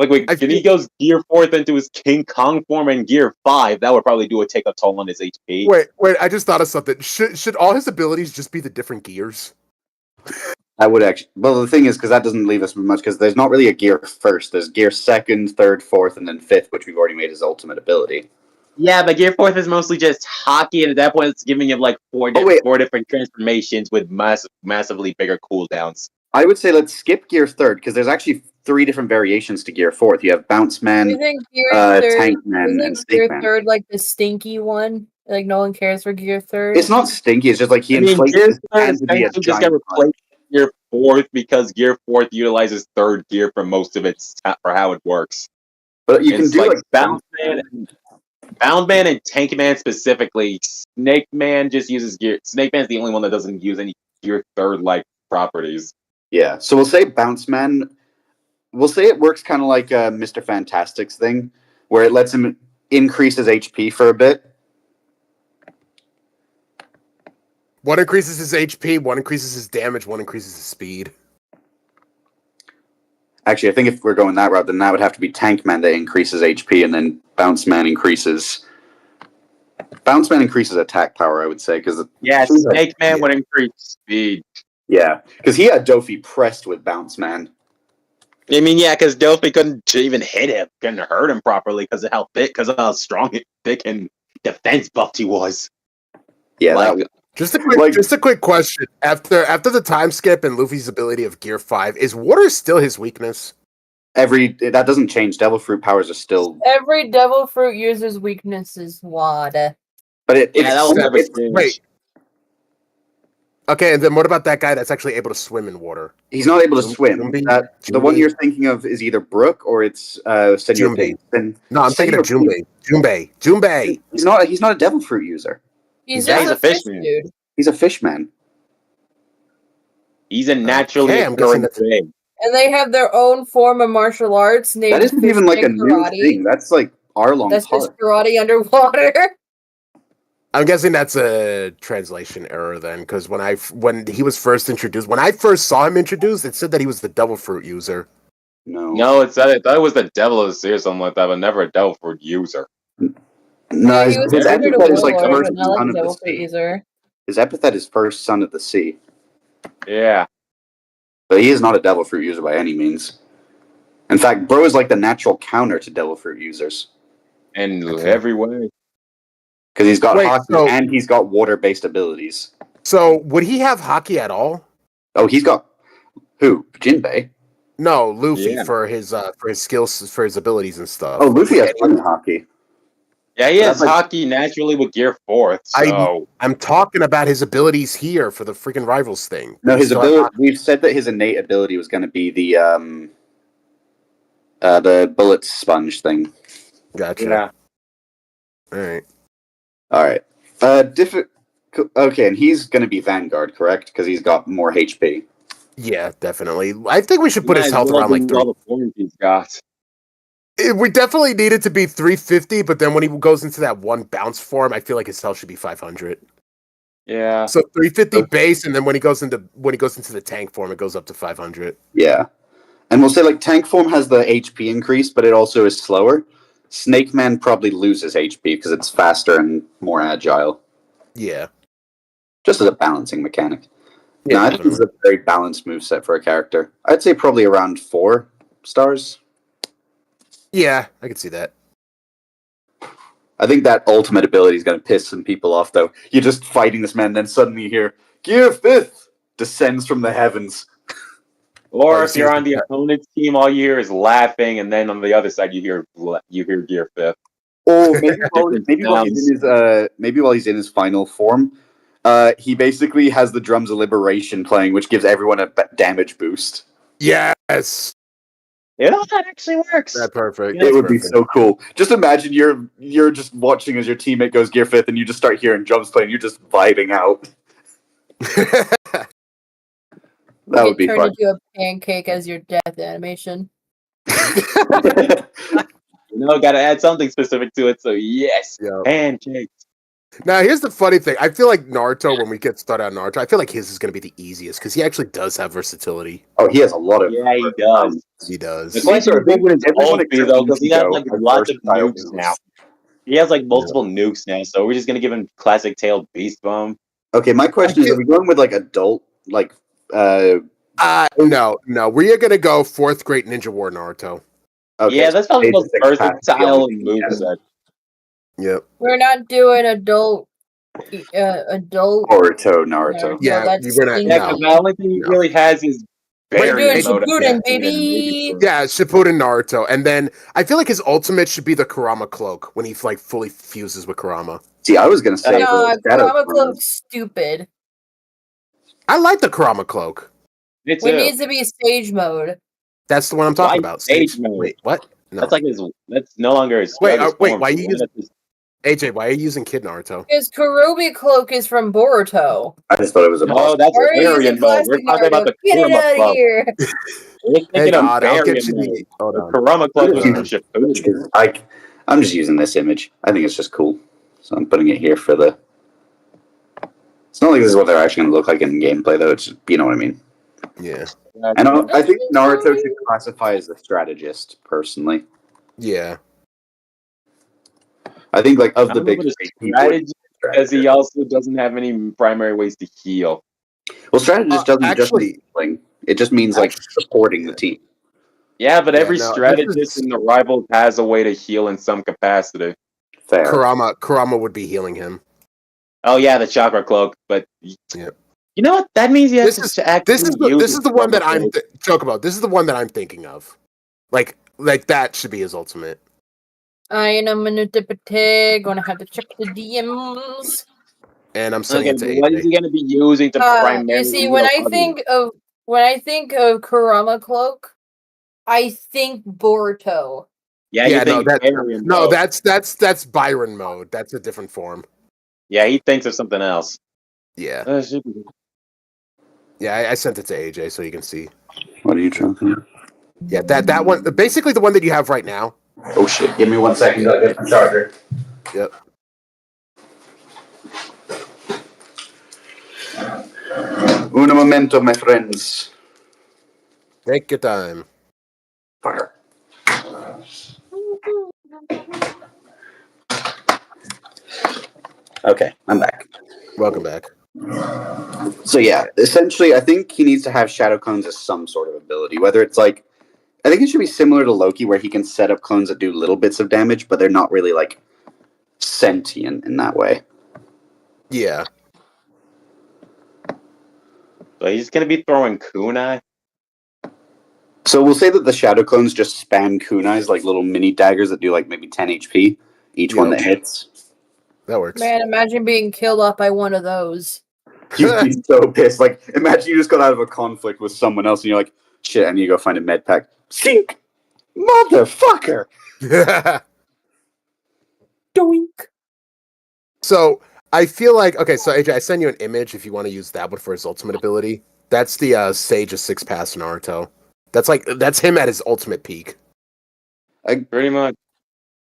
wait, I if he feel- goes Gear 4th into his King Kong form in Gear 5, that would probably take a toll on his HP. Wait, I just thought of something. Should all his abilities just be the different gears? I would actually... Well, the thing is, because that doesn't leave us with much, because there's not really a gear first. There's gear second, third, fourth, and then fifth, which we've already made his ultimate ability. Yeah, but Gear 4th is mostly just hockey, and at that point, it's giving him like four different transformations with massively bigger cooldowns. I would say let's skip Gear 3rd because there's actually 3 different variations to Gear 4th. You have Bounce Do Man, you think Gear 3rd, Tank Man, and Snake Man. 3rd like the stinky one? Like no one cares for Gear 3rd? It's not stinky. It's just like he I mean, inflates Gear his 3rd hand is to be a just got giant replaced Gear 4th because Gear 4th utilizes 3rd gear for most of its for how it works. But you can It's do like like Bound Man and Tank Man specifically. Snake Man just uses gear. Snake Man's the only one that doesn't use any Gear 3rd like properties. Yeah, so we'll say Bounce Man. We'll say it works kind of like Mr. Fantastic's thing, where it lets him increase his HP for a bit. One increases his HP, one increases his damage, one increases his speed. Actually, I think if we're going that route, then that would have to be Tank Man that increases HP, and then Bounce Man increases attack power, I would say, because Snake Man would increase speed. Yeah, because he had Dofi pressed with Bounce Man. I mean, yeah, because Dofi couldn't even hit him, couldn't hurt him properly because of how strong, thick, and defense buffed he was. Yeah, Just a quick question. After the time skip and Luffy's ability of Gear 5, is water still his weakness? That doesn't change. Devil Fruit powers are still. Every Devil Fruit user's weakness is water. But wait. Okay, and then what about that guy that's actually able to swim in water? He's not able to swim. The one you're thinking of is either Brook or it's Senor Junbei. No, I'm thinking of Junbei. Junbei. He's not a Devil Fruit user. He's a fish dude. He's a fish man. He's a naturally occurring thing. And they have their own form of martial arts named That isn't even like a new thing. That's like Arlong's That's just karate underwater. I'm guessing that's a translation error then, because when he was first introduced, when I first saw him introduced, it said that he was the Devil Fruit user. No, it said it. Thought it was the Devil of the Sea or something like that, but never a Devil Fruit user. No, his epithet is like first son of the sea. User. His epithet is first son of the sea. Yeah. But he is not a Devil Fruit user by any means. In fact, Bro is like the natural counter to Devil Fruit users. In every way. Because he's got hockey and he's got water-based abilities. So, would he have hockey at all? Oh, he's got... Who? Jinbei? No, Luffy for his skills, for his abilities and stuff. Oh, Luffy has plenty of hockey. Yeah, he has hockey naturally with Gear 4th, so... I'm talking about his abilities here for the freaking Rivals thing. No, his ability... We've said that his innate ability was going to be the bullet sponge thing. Gotcha. Yeah. Alright. Okay, and he's going to be Vanguard, correct? Because he's got more HP. Yeah, definitely. I think we should put his health around like 3. All the points he's got. We definitely need it to be 350, but then when he goes into that one bounce form, I feel like his health should be 500. Yeah. So 350 base, and then when he goes into the tank form, it goes up to 500. Yeah. And we'll say like tank form has the HP increase, but it also is slower. Snake Man probably loses HP because it's faster and more agile. Yeah. Just as a balancing mechanic. Yeah, no, I think it's a very balanced moveset for a character. I'd say probably around 4 stars. Yeah, I can see that. I think that ultimate ability is going to piss some people off, though. You're just fighting this man, then suddenly you hear, Gear 5th descends from the heavens. Or if you're on the opponent's team, all you hear is laughing, and then on the other side you hear Gear 5th. Or maybe while he's in his final form, he basically has the Drums of Liberation playing, which gives everyone a damage boost. Yes. You know, that actually works. That's perfect. It would be so cool. Just imagine you're just watching as your teammate goes Gear 5th, and you just start hearing drums playing. You're just vibing out. That would be turn fun. into a pancake as your death animation. Gotta add something specific to it. So yes, pancakes. Now, here's the funny thing. I feel like Naruto, when we get started on Naruto, I feel like his is going to be the easiest because he actually does have versatility. Oh, he has a lot of. Yeah, he does. He does. It's like big with his ulti though, because he has like lots of nukes now. He has like multiple nukes now, so we're just gonna give him classic tailed beast bomb. Okay, my question is: are we going with like adult, like? No. We're gonna go 4th grade Ninja War Naruto. Okay, yeah, that's probably the most versatile moveset. Yep. We're not doing adult. Boruto, Naruto. Yeah, that's we're not- Yeah, No. because the only thing he No. really has is We're doing variant mode. Shippuden, Yeah, baby. Yeah, Shippuden Naruto, and then I feel like his ultimate should be the Kurama cloak when he like fully fuses with Kurama. See, I was gonna say Nah, the Shadow Kurama Clones. Cloak's stupid. I like the Kurama cloak. It It needs to be stage mode. That's the one I'm talking Why about. stage mode? Wait, what? No. That's like his. That's no longer his. Wait, strongest wait, form, why so you then use- that's his- AJ, why are you using Kid Naruto? His Kurobi Cloak is from Boruto. I just thought it was a No, boss. that's Why are a you using variant mode. We're classic talking about Naruto? the Get it Kurama out of Club. here. We're thinking Hang of on, I'll variant get you mode. the. Hold The on. Kurama Club was Yeah. from Shippuden. I'm just using this image. I think it's just cool, so I'm putting it here for the. It's not like this is what they're actually going to look like in gameplay, though. It's just, you know what I mean. Yeah, And I think Naruto should classify as a strategist, personally. yeah. I think like of I the don't know big about three, his he would strategy be because he strategist. also doesn't have any primary ways to heal. Well, strategist doesn't just actually- mean healing. It just means like supporting the team. Yeah, but Yeah, every no, this strategist is- in the Rivals has a way to heal in some capacity. Fair. Kurama would be healing him. Oh yeah, the chakra cloak. But Yep. you know what? That means he has This to actually This is use the one that chakra I'm cloak. joke about. This is the one that I'm thinking of. Like that should be his ultimate. I am a minute gonna have to check the DMs. And I'm sending Okay, it to but what is AJ. he going to be using to primarily? You see, when I think of Kurama Cloak, I think Boruto. yeah, Yeah, you no, think that's Arian no, mode. that's Byron mode. That's a different form. Yeah, he thinks of something else. Yeah, yeah. I sent it to AJ so you can see. What are you talking about? Yeah, that one. Basically, the one that you have right now. Oh shit! Give me 1 second. I'll get my charger. Yep. Un momento, my friends. Take your time. Fire. Okay, I'm back. Welcome back. So yeah, essentially, I think he needs to have shadow clones as some sort of ability. Whether it's like, I think it should be similar to Loki, where he can set up clones that do little bits of damage, but they're not really like sentient in that way. Yeah. So he's going to be throwing kunai. So we'll say that the shadow clones just spam kunais like little mini daggers that do like maybe 10 HP each one Yep. that hits. That works. Man, imagine being killed off by one of those. You'd be so pissed. Like, imagine you just got out of a conflict with someone else and you're like, shit, I need to go find a med pack. Sink! Motherfucker! Doink. So I feel like okay. So AJ, I send you an image if you want to use that one for his ultimate ability. That's the Sage of Six Pass Naruto. That's him at his ultimate peak. Pretty much.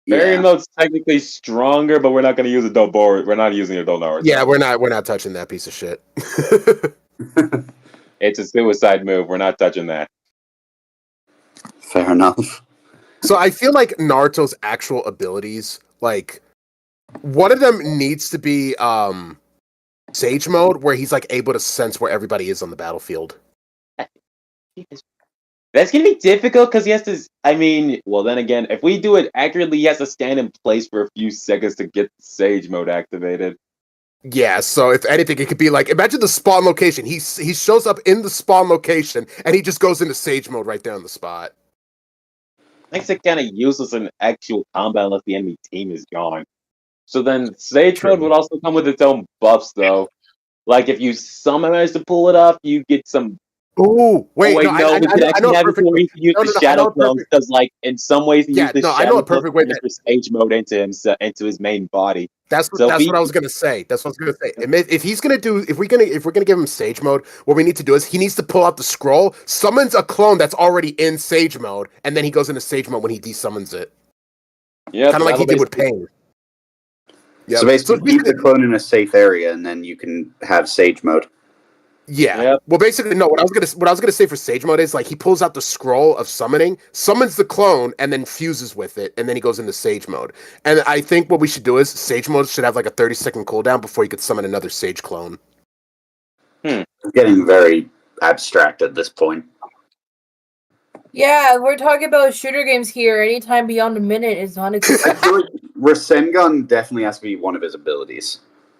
Yeah. Variant mode's technically stronger, but we're not going to use adult board. We're not using adult Naruto. Yeah, we're not touching that piece of shit. It's a suicide move. We're not touching that. Fair enough. So I feel like Naruto's actual abilities, like one of them needs to be Sage mode, where he's like able to sense where everybody is on the battlefield. That's going to be difficult because he has to. I mean, well, then again, if we do it accurately, he has to stand in place for a few seconds to get Sage mode activated. Yeah, so if anything, it could be like imagine the spawn location. He shows up in the spawn location and he just goes into Sage mode right there on the spot. Makes it kind of useless in actual combat unless the enemy team is gone. So then Sage True. mode would also come with its own buffs, though. Like if you somehow manage to pull it off, you get some. Ooh, wait, oh, no, we could I know actually a have it perfect where he can use no, the no, I know shadow a clones perfect- because, like, in some ways, he Yeah, used the no, I know shadow a perfect way clones for Sage mode into his main body. That's So what he- I was gonna say. That's what I was gonna say. If he's gonna do, if we're gonna give him Sage mode, what we need to do is he needs to pull out the scroll, summons a clone that's already in Sage mode, and then he goes into Sage mode when he desummons it. Yeah, Kind of like he did with Pain. Yep. So basically, So keep the clone in a safe area, and then you can have Sage mode. yeah. Yep. Well, basically, no. What I was gonna say for Sage mode is like he pulls out the scroll of summoning, summons the clone, and then fuses with it, and then he goes into Sage mode. And I think what we should do is Sage mode should have like a 30-second cooldown before you could summon another Sage clone. It's getting very abstract at this point. Yeah, we're talking about shooter games here. Anytime beyond a minute is non-existent. I feel like Rasengan definitely has to be one of his abilities.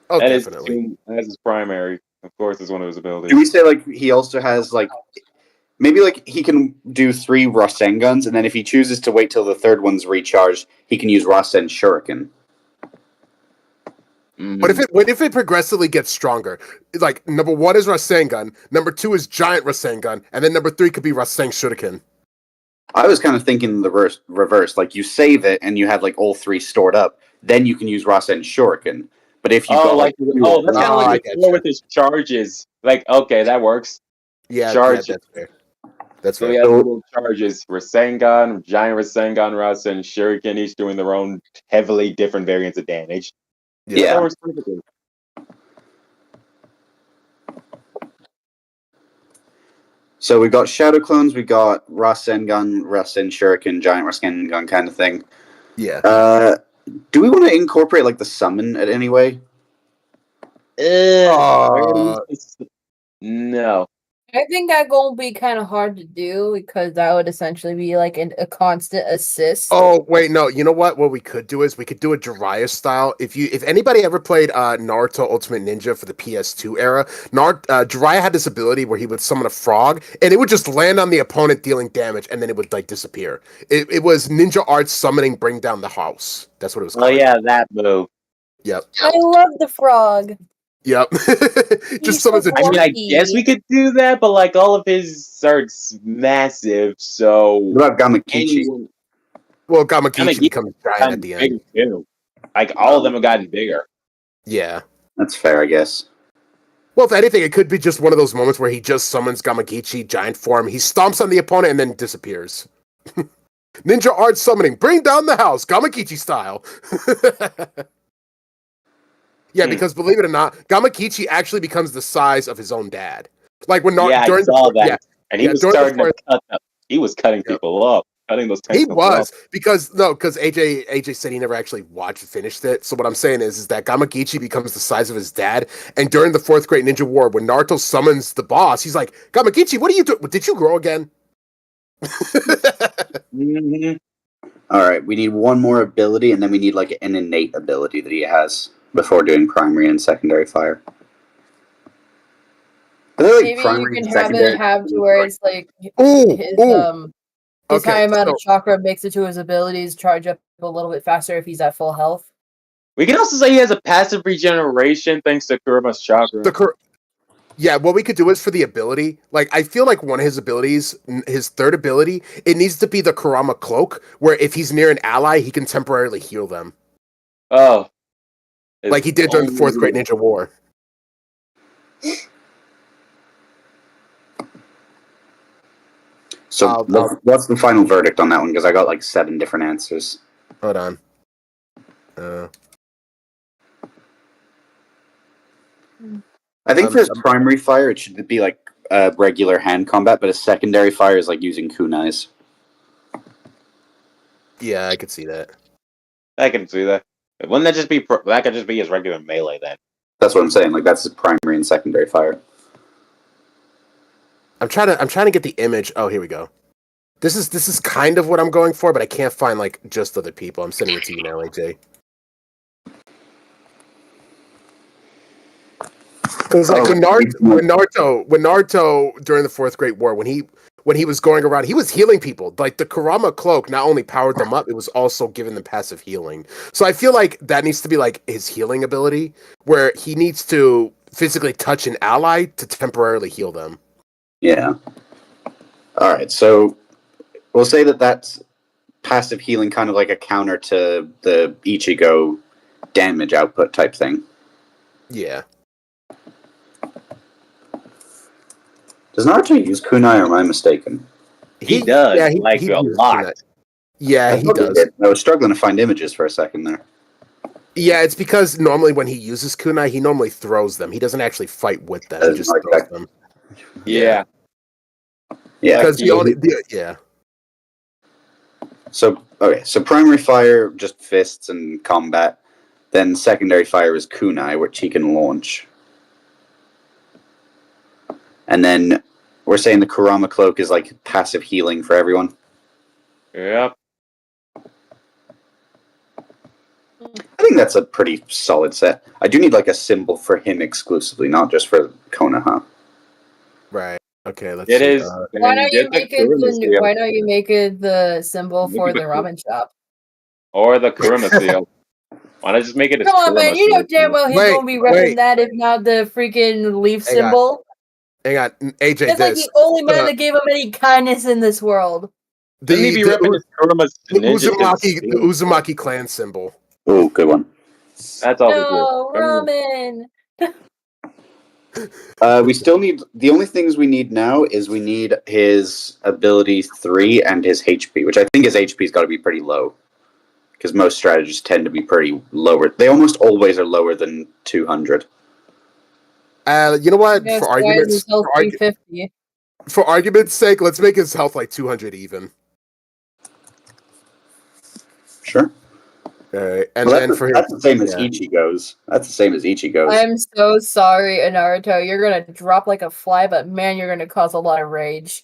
Oh, That is definitely. that's his primary. Of course, it's one of his Do abilities. we say like he also has like maybe like he can do 3 Rasengans, and then if he chooses to wait till the third one's recharged, he can use Rasen Shuriken. What if it progressively gets stronger? Like number 1 is Rasengan, number 2 is Giant Rasengan, and then number 3 could be Rasen Shuriken. I was kind of thinking the reverse. Like you save it and you have like all 3 stored up, then you can use Rasen Shuriken. But if you got that's kind of I like get before you. with his charges. Like, okay, that works. Yeah, Charge. that's fair. That's So fair. he has little charges: Rasengan, Giant Rasengan, Rasen, Shuriken, each doing their own heavily different variants of damage. Yeah. That works perfectly. So we got Shadow Clones, we got Rasengan, Rasen Shuriken, Giant Rasengan kind of thing. Yeah. Do we want to incorporate like the summon in any way? No. I think that gonna be kind of hard to do because that would essentially be like a constant assist. Oh wait, no. You know what? What we could do is we could do a Jiraiya style. If anybody ever played Naruto Ultimate Ninja for the PS2 era, Jiraiya had this ability where he would summon a frog and it would just land on the opponent dealing damage and then it would like disappear. It was Ninja Arts summoning Bring Down the House. That's what it was called. Oh yeah, that move. Yep. I love the frog. Yep. Just summons a I mean, I Lucky. guess we could do that, but like all of his are massive, so What about Gamakichi? anyone Well, Gamakichi Gamakichi becomes giant gotten at the end. bigger too. Like all of them have gotten bigger. Yeah. That's fair, I guess. Well, if anything, it could be just one of those moments where he just summons Gamakichi giant form. He stomps on the opponent and then disappears. Ninja Arts summoning, bring down the house, Gamakichi style. Yeah, because believe it or not, Gamakichi actually becomes the size of his own dad. Like when I during saw that, yeah, and he yeah, was during the starting to fourth- cut up. He was cutting people up, cutting those he tentacles was up. because AJ said he never actually finished it. So what I'm saying is that Gamakichi becomes the size of his dad, and during the 4th Great Ninja War, when Naruto summons the boss, he's like, Gamakichi, what are you doing? Did you grow again? All right, we need one more ability, and then we need like an innate ability that he has before doing primary and secondary fire. Are there, like, Maybe you primary can and have secondary? it have to where it's like his Okay, high amount so- of chakra makes it to his abilities charge up a little bit faster if he's at full health. We can also say he has a passive regeneration thanks to Kurama's chakra. Yeah, what we could do is for the ability, like I feel like one of his abilities, his 3rd ability, it needs to be the Kurama Cloak, where if he's near an ally, he can temporarily heal them. Oh. Like he did during the 4th Great Ninja War. So what's the final verdict on that one? Because I got like 7 different answers. Hold on. I think for his primary fire, it should be like regular hand combat, but his secondary fire is like using kunais. Yeah, I could see that. I can see that. Wouldn't that just be that could just be his regular melee then? That's what I'm saying. Like that's his primary and secondary fire. I'm trying to get the image. Oh, here we go. This is kind of what I'm going for, but I can't find like just other people. I'm sending it to you now, AJ. Because like when Naruto during the 4th Great War, when he was going around, he was healing people. Like the Kurama Cloak not only powered them up, it was also giving them passive healing. So I feel like that needs to be like his healing ability, where he needs to physically touch an ally to temporarily heal them. Yeah. All right. So we'll say that that's passive healing, kind of like a counter to the Ichigo damage output type thing. Yeah. Does Naruto use kunai, or am I mistaken? He does, Yeah, like he a uses lot. kunai. Yeah, he thought does. did. I was struggling to find images for a second there. Yeah, it's because normally when he uses kunai, he normally throws them. He doesn't actually fight with them. He just Like throws that. them. Yeah. Yeah. Because yeah. So primary fire, just fists and combat. Then secondary fire is kunai, which he can launch. And then we're saying the Kurama Cloak is like passive healing for everyone. Yep. I think that's a pretty solid set. I do need like a symbol for him exclusively, not just for Konoha. Right. Okay, let's It see. is. Why and don't you there's a make it Kurama the seal, Why don't you make it the symbol Make for it the the ramen shop? or the Kurama seal. Why not just make it a Come on, Kurama man! You know seal? damn well he's Wait, gonna be repping wait. that, if not the freaking leaf Hang on. symbol. Hang on, AJ. It's like This the only man uh, that gave him any kindness in this world. Shouldn't he be repping his Kurama the ninja? 'Cause Uzumaki clan symbol. Oh, good one. That's all No, we ramen. We still need the only things we need now is we need his ability 3 and his HP, which I think his HP's got to be pretty low because most strategies tend to be pretty lower. They almost always are lower than 200. You know what? Yes, For why is arguments, his health 350? for argument's sake, let's make his health like 200 even. Sure. Okay, and Well, then for him, that's the same as yeah. Ichigo's. That's the same as Ichigo's. I'm so sorry, Naruto. You're gonna drop like a fly, but man, you're gonna cause a lot of rage.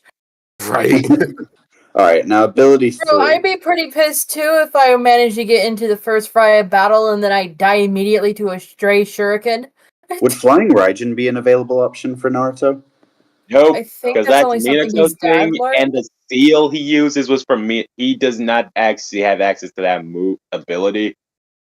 right. All right, now ability 3. Bro, I'd be pretty pissed too if I managed to get into the first Freya battle and then I die immediately to a stray shuriken. Would Flying Raijin be an available option for Naruto? Nope, I think because that's that's only something Minato's his dad thing, learned. and the seal he uses was from me. He does not actually have access to that move ability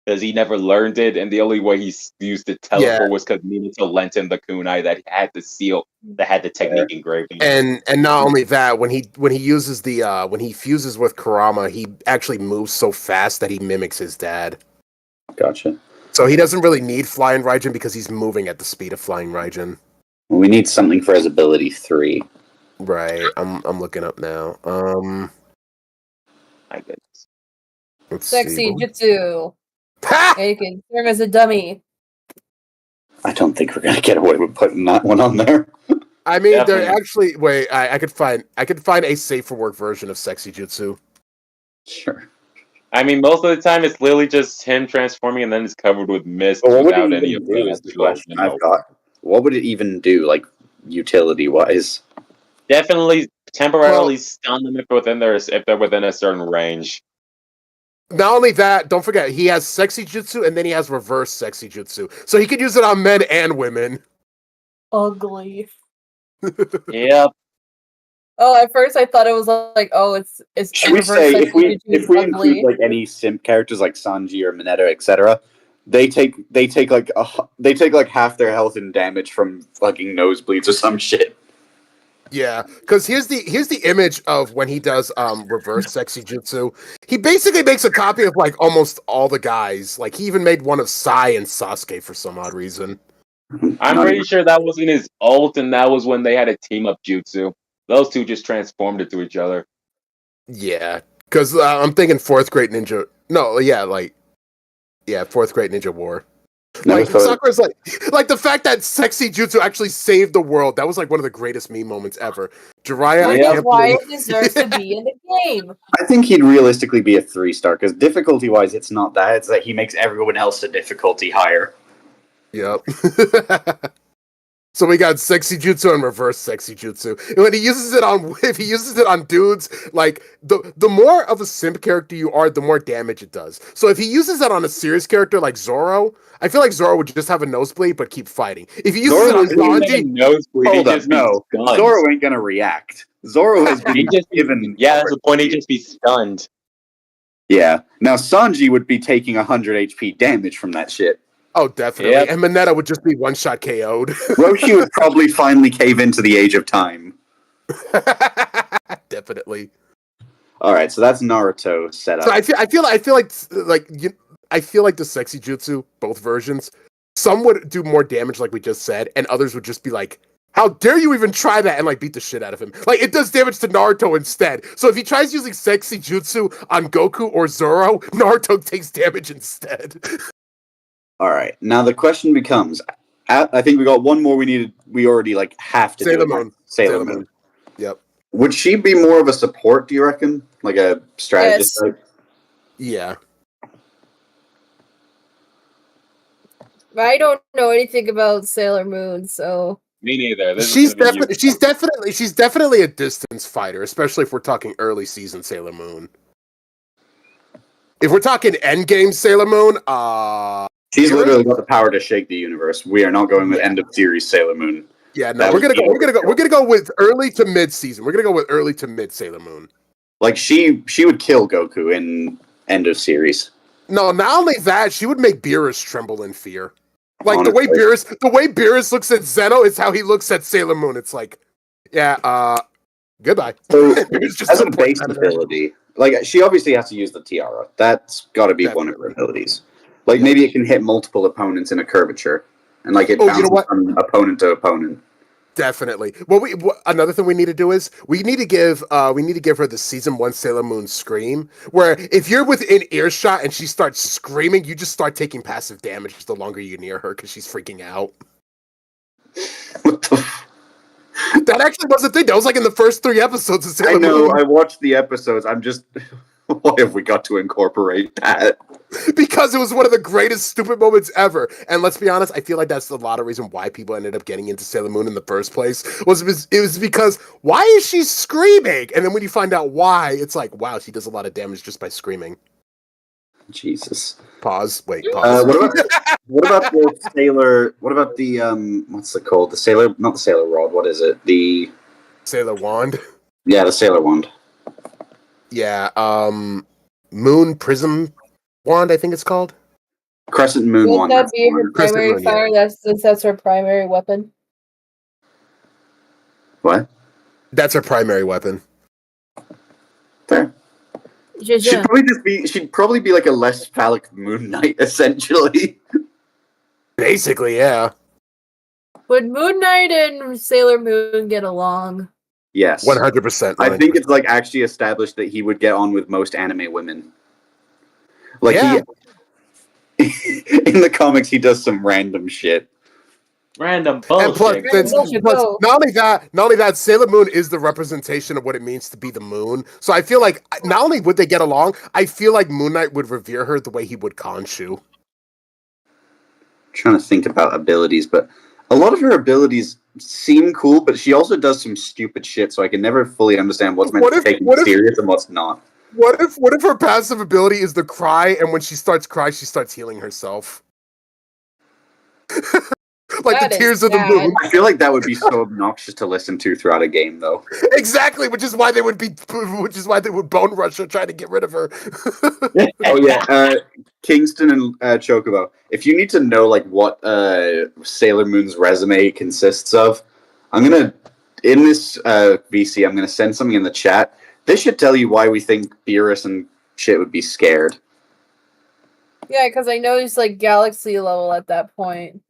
because he never learned it, and the only way he used to teleport Yeah. was because Minato lent him the kunai that had the seal, that had the technique engraved in it. And not only that, when he uses the when he fuses with Kurama, he actually moves so fast that he mimics his dad. Gotcha. So he doesn't really need Flying Raijin because he's moving at the speed of Flying Raijin. We need something for his ability 3. Right. I'm looking up now. My goodness. Let's Sexy see. jutsu. Ha! Yeah, you can serve as a dummy. I don't think we're gonna get away with putting that one on there. I mean, Definitely. they're actually wait. I could find a safe for work version of Sexy Jutsu. Sure. I mean, most of the time it's literally just him transforming, and then it's covered with mist But what would without it any even of do? the Is the actual, question I've got. What would it even do, like utility wise? Definitely temporarily Well- stun them if they're within a certain range. Not only that, don't forget he has Sexy Jutsu and then he has Reverse Sexy Jutsu, so he could use it on men and women. Ugly. Yep. Oh, at first I thought it was like, oh, it's Should we reverse say sexy if jutsu we is include ugly. like any simp characters like Sanji or Mineta, etc., they take like half their health and damage from fucking nosebleeds or some shit. Yeah, because here's the image of when he does Reverse Sexy Jutsu. He basically makes a copy of like almost all the guys. Like he even made one of Sai and Sasuke for some odd reason. I'm Not pretty even- sure that wasn't his ult, and that was when they had a team up jutsu. Those two just transformed into each other. Yeah, because I'm thinking fourth grade ninja. No, yeah, fourth grade ninja war. Never Like thought- Sakura's like the fact that Sexy Jutsu actually saved the world. That was like one of the greatest meme moments ever. Jiraiya, I Which is can't why believe. it deserves to be in the game. I think he'd realistically be a 3-star because difficulty wise, it's not that. It's that he makes everyone else a difficulty higher. Yep. So we got Sexy Jutsu and Reverse Sexy Jutsu. And when he uses it on, if he uses it on dudes, like the more of a simp character you are, the more damage it does. So if he uses that on a serious character like Zoro, I feel like Zoro would just have a nosebleed but keep fighting. If he uses Zoro it on is Sanji, Nosebleed, Hold he'd up, just be no. stunned. Zoro ain't gonna react. Zoro has been He'd just be, given. yeah, that's the point. He'd just be stunned. Yeah. Now Sanji would be taking 100 HP damage from that shit. oh definitely, Yep. and Mineta would just be one shot KO'd. Roshi would probably finally cave into the Age of Time. Definitely. All right, so that's Naruto set up. So I feel like the Sexy Jutsu, both versions, some would do more damage, like we just said, and others would just be like, "How dare you even try that?" and like beat the shit out of him. Like it does damage to Naruto instead. So if he tries using Sexy Jutsu on Goku or Zoro, Naruto takes damage instead. All right, now the question becomes: I think we got one more. We already like have to Sailor do it. Moon. Sailor Moon. Yep. Would she be more of a support? Do you reckon, like a strategist? Yes. Type? Yeah. I don't know anything about Sailor Moon, so Me neither. This is She's gonna be definitely a distance fighter, especially if we're talking early season Sailor Moon. If we're talking Endgame Sailor Moon, She's Beerus? literally got the power to shake the universe. We are not going with end of series Sailor Moon. Yeah, no, That we're was gonna go with early to mid season. We're gonna go with early to mid Sailor Moon. Like she would kill Goku in end of series. No, not only that, she would make Beerus tremble in fear. Like Honestly. the way Beerus looks at Zeno is how he looks at Sailor Moon. It's like, yeah, goodbye. So It's just as a so base pointless. ability, like she obviously has to use the tiara. That's got to be one of her abilities. Like maybe it can hit multiple opponents in a curvature, and like it Oh, you bounces know what? from opponent to opponent. Definitely. Well, another thing we need to do is we need to give her the season 1 Sailor Moon scream, where if you're within earshot and she starts screaming, you just start taking passive damage the longer you're near her because she's freaking out. What the f- That actually was a thing. That was like in the first 3 episodes of Sailor I know. Moon. I watched the episodes. I'm just. Why have we got to incorporate that? Because it was one of the greatest stupid moments ever. And let's be honest, I feel like that's a lot of reason why people ended up getting into Sailor Moon in the first place. It was because why is she screaming? And then when you find out why, it's like, wow, she does a lot of damage just by screaming. Jesus. Pause. Wait. Pause. What about the sailor? What about the what's it called? The sailor, not the sailor rod. What is it? The Sailor Wand. the sailor wand. Yeah. Moon Prism Wand, I think it's called. Crescent moon Wouldn't wand. that that's be the her one. Crescent primary Moon, yeah. fire? That's her primary weapon. What? That's her primary weapon. Fair. Yeah. She'd probably be like a less phallic Moon Knight, essentially. Basically, yeah. Would Moon Knight and Sailor Moon get along? Yes. 100%. I think it's like actually established that he would get on with most anime women. Like Yeah. he in the comics he does some random shit. Random And bullshit. plus, Bullshit, plus, go. not only that, Sailor Moon is the representation of what it means to be the moon. So I feel like not only would they get along, I feel like Moon Knight would revere her the way he would Khonshu. Trying to think about abilities, but a lot of her abilities seem cool, but she also does some stupid shit, so I can never fully understand what's meant What to if- be taken what if- serious and what's not. What if her passive ability is the cry, and when she starts crying, she starts healing herself? Like That the is tears of the sad. moon. I feel like that would be so obnoxious to listen to throughout a game, though. Exactly, which is why they would bone rush her trying to get rid of her. Oh yeah, Kingston and Chocobo. If you need to know like what Sailor Moon's resume consists of, I'm gonna in this VC. I'm gonna send something in the chat. This should tell you why we think Beerus and shit would be scared. Yeah, because I know he's like galaxy level at that point.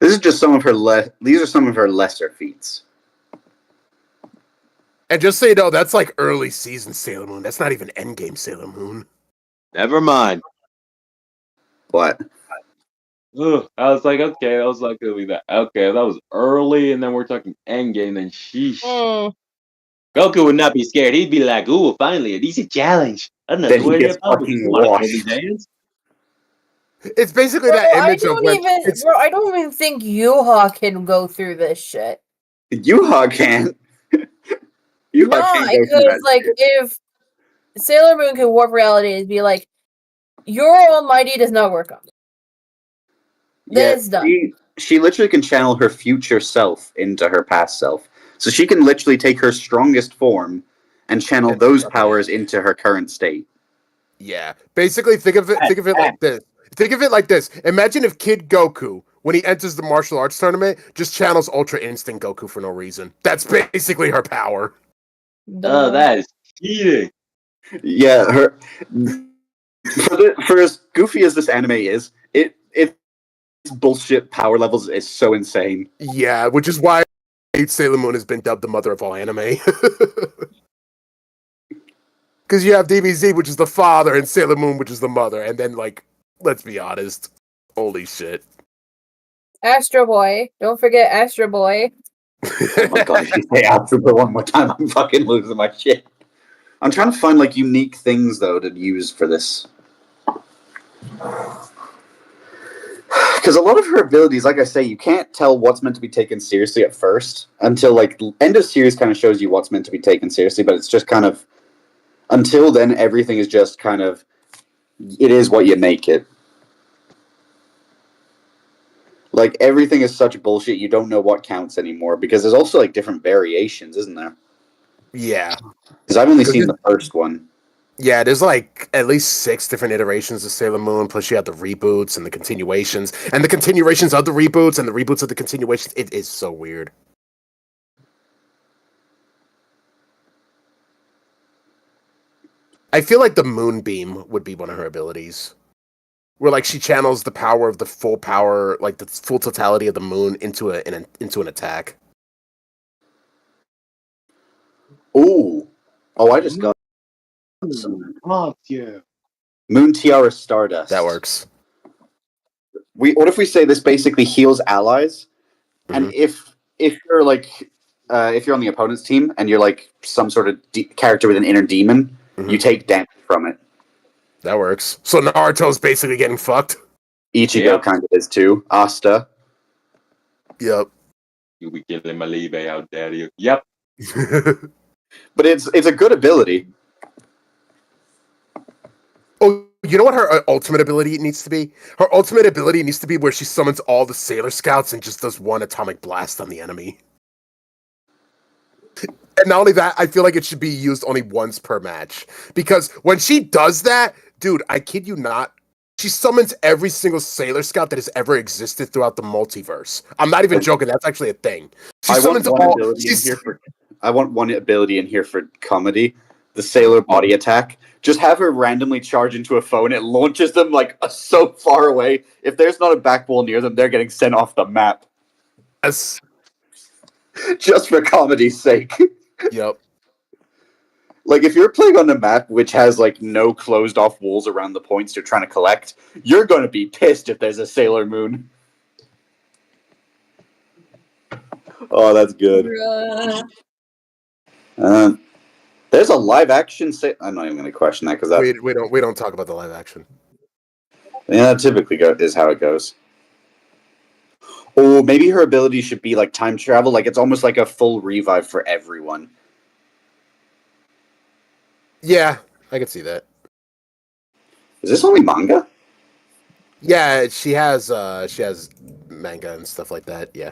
This is just some of her these are some of her lesser feats. And just so you know, that's like early season Sailor Moon. That's not even endgame Sailor Moon. Never mind. What? Ugh, I was like, okay, I was like, it'll be that. Okay, that was early, and then we're talking endgame, then sheesh. Goku would not be scared. He'd be like, ooh, finally, a decent challenge. Then Another he way gets to public. fucking You wanna play washed. the dance? It's basically Bro, that image of when I don't even think Yuha can go through this shit. Yuha can't. Yuha No, can't go through because that like shit. if Sailor Moon could warp reality, it'd be like your Almighty does not work on me. Then it's done. She literally can channel her future self into her past self. So she can literally take her strongest form and channel And those fuck powers into her current state. Yeah. Basically, think of it like this. Think of it like this. Imagine if Kid Goku, when he enters the martial arts tournament, just channels Ultra Instinct Goku for no reason. That's basically her power. Oh, that is cheating. Yeah, her for as goofy as this anime is, its bullshit power levels is so insane. Yeah, which is why Sailor Moon has been dubbed the mother of all anime. Because you have DBZ, which is the father, and Sailor Moon, which is the mother. And then, like, let's be honest. Holy shit. Astro Boy. Don't forget Astro Boy. Oh my god, if you say Astro Boy one more time, I'm fucking losing my shit. I'm trying to find like unique things though to use for this. Because a lot of her abilities, like I say, you can't tell what's meant to be taken seriously at first until like end of series kind of shows you what's meant to be taken seriously, but it's just kind of until then everything is just kind of it is what you make it. Like, everything is such bullshit, you don't know what counts anymore, because there's also, like, different variations, isn't there? Yeah. Because I've only seen the first one. Yeah, there's like at least 6 different iterations of Sailor Moon, plus you have the reboots and the continuations, and the continuations of the reboots and the reboots of the continuations. It is so weird. I feel like the Moonbeam would be one of her abilities. Where like she channels the power of the full power, like the full totality of the moon into an attack. Ooh. Oh, I just got Oh, yeah. Moon Tiara Stardust. That works. What if we say this basically heals allies, and if you're like if you're on the opponent's team and you're like some sort of character with an inner demon, you take damage from it. That works. So Naruto's basically getting fucked. Ichigo kind of is too. Asta. Yep. You be killing my Libe out there. Yep. But it's a good ability. Oh, you know what her ultimate ability needs to be? Her ultimate ability needs to be where she summons all the Sailor Scouts and just does one atomic blast on the enemy. And not only that, I feel like it should be used only once per match. Because when she does that, dude, I kid you not, she summons every single Sailor Scout that has ever existed throughout the multiverse. I'm not even joking, that's actually a thing. She summons all... I want one ability in here for comedy. The Sailor Body Attack. Just have her randomly charge into a foe and it launches them like so far away. If there's not a back wall near them, they're getting sent off the map. Yes. Just for comedy's sake. Yep. Like, if you're playing on a map which has, like, no closed-off walls around the points you're trying to collect, you're going to be pissed if there's a Sailor Moon. Oh, that's good. There's a live-action... I'm not even going to question that, because that... We don't talk about the live-action. Yeah, that typically is how it goes. Or maybe her ability should be, like, time travel. Like, it's almost like a full revive for everyone. Yeah, I can see that. Is this only manga? Yeah, she has manga and stuff like that, yeah.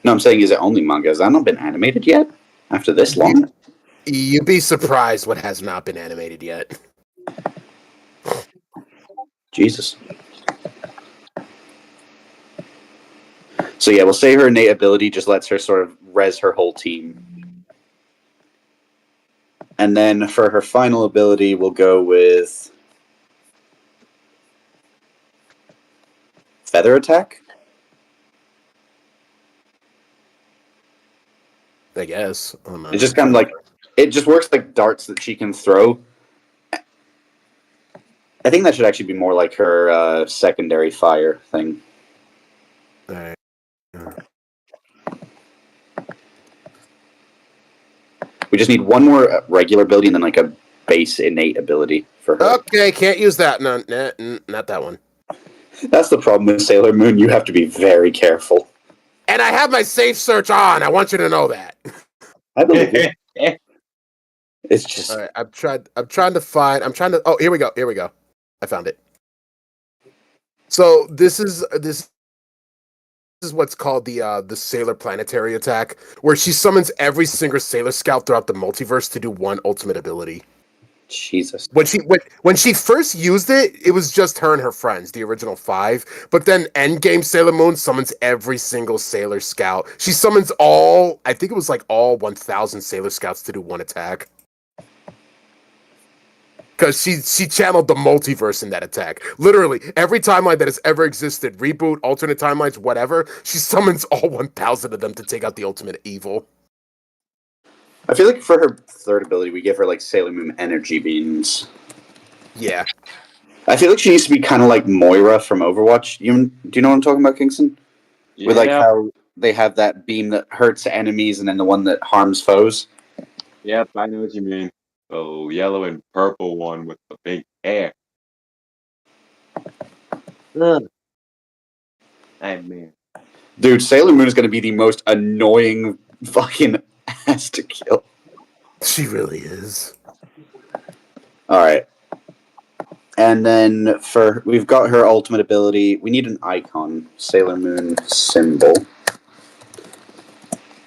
No, I'm saying, is it only manga? Has that not been animated yet? After this long? You'd be surprised what has not been animated yet. Jesus. So yeah, we'll say her innate ability just lets her sort of res her whole team. And then for her final ability, we'll go with Feather Attack? I guess. It just kind of like, it just works like darts that she can throw. I think that should actually be more like her secondary fire thing. Alright. We just need one more regular ability and then like a base innate ability for her. Okay, can't use that. No, not that one. That's the problem with Sailor Moon. You have to be very careful. And I have my safe search on. I want you to know that. I believe it. It's just... All right, I'm trying to find... Oh, here we go. I found it. So this is what's called the Sailor Planetary Attack, where she summons every single Sailor Scout throughout the multiverse to do one ultimate ability. Jesus. When she first used it, it was just her and her friends, the original 5. But then Endgame Sailor Moon summons every single Sailor Scout. She summons all 1,000 Sailor Scouts to do one attack. Because she channeled the multiverse in that attack. Literally, every timeline that has ever existed, reboot, alternate timelines, whatever, she summons all 1,000 of them to take out the ultimate evil. I feel like for her third ability, we give her like Sailor Moon energy beams. Yeah. I feel like she needs to be kind of like Moira from Overwatch. Do you know what I'm talking about, Kingston? Yeah. With like how they have that beam that hurts enemies and then the one that harms foes. Yep, I know what you mean. The yellow and purple one with the big hair. Ugh. Man. Dude, Sailor Moon is going to be the most annoying fucking ass to kill. She really is. Alright. And then we've got her ultimate ability. We need an icon, Sailor Moon symbol.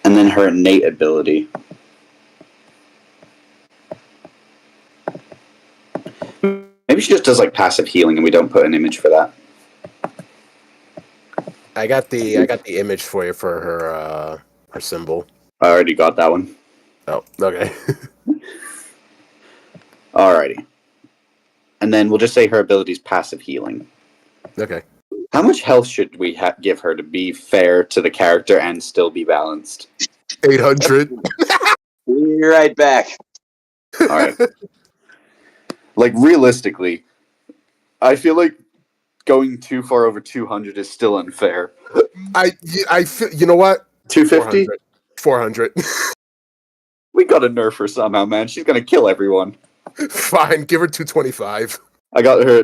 And then her innate ability. Maybe she just does like passive healing and we don't put an image for that. I got the image for you for her symbol. I already got that one. Oh, okay. Alrighty. And then we'll just say her ability is passive healing. Okay. How much health should we give her to be fair to the character and still be balanced? 800. Be right back. Alright. Like, realistically, I feel like going too far over 200 is still unfair. I feel, you know what? 250? 400. We gotta nerf her somehow, man. She's gonna kill everyone. Fine, give her 225. I got her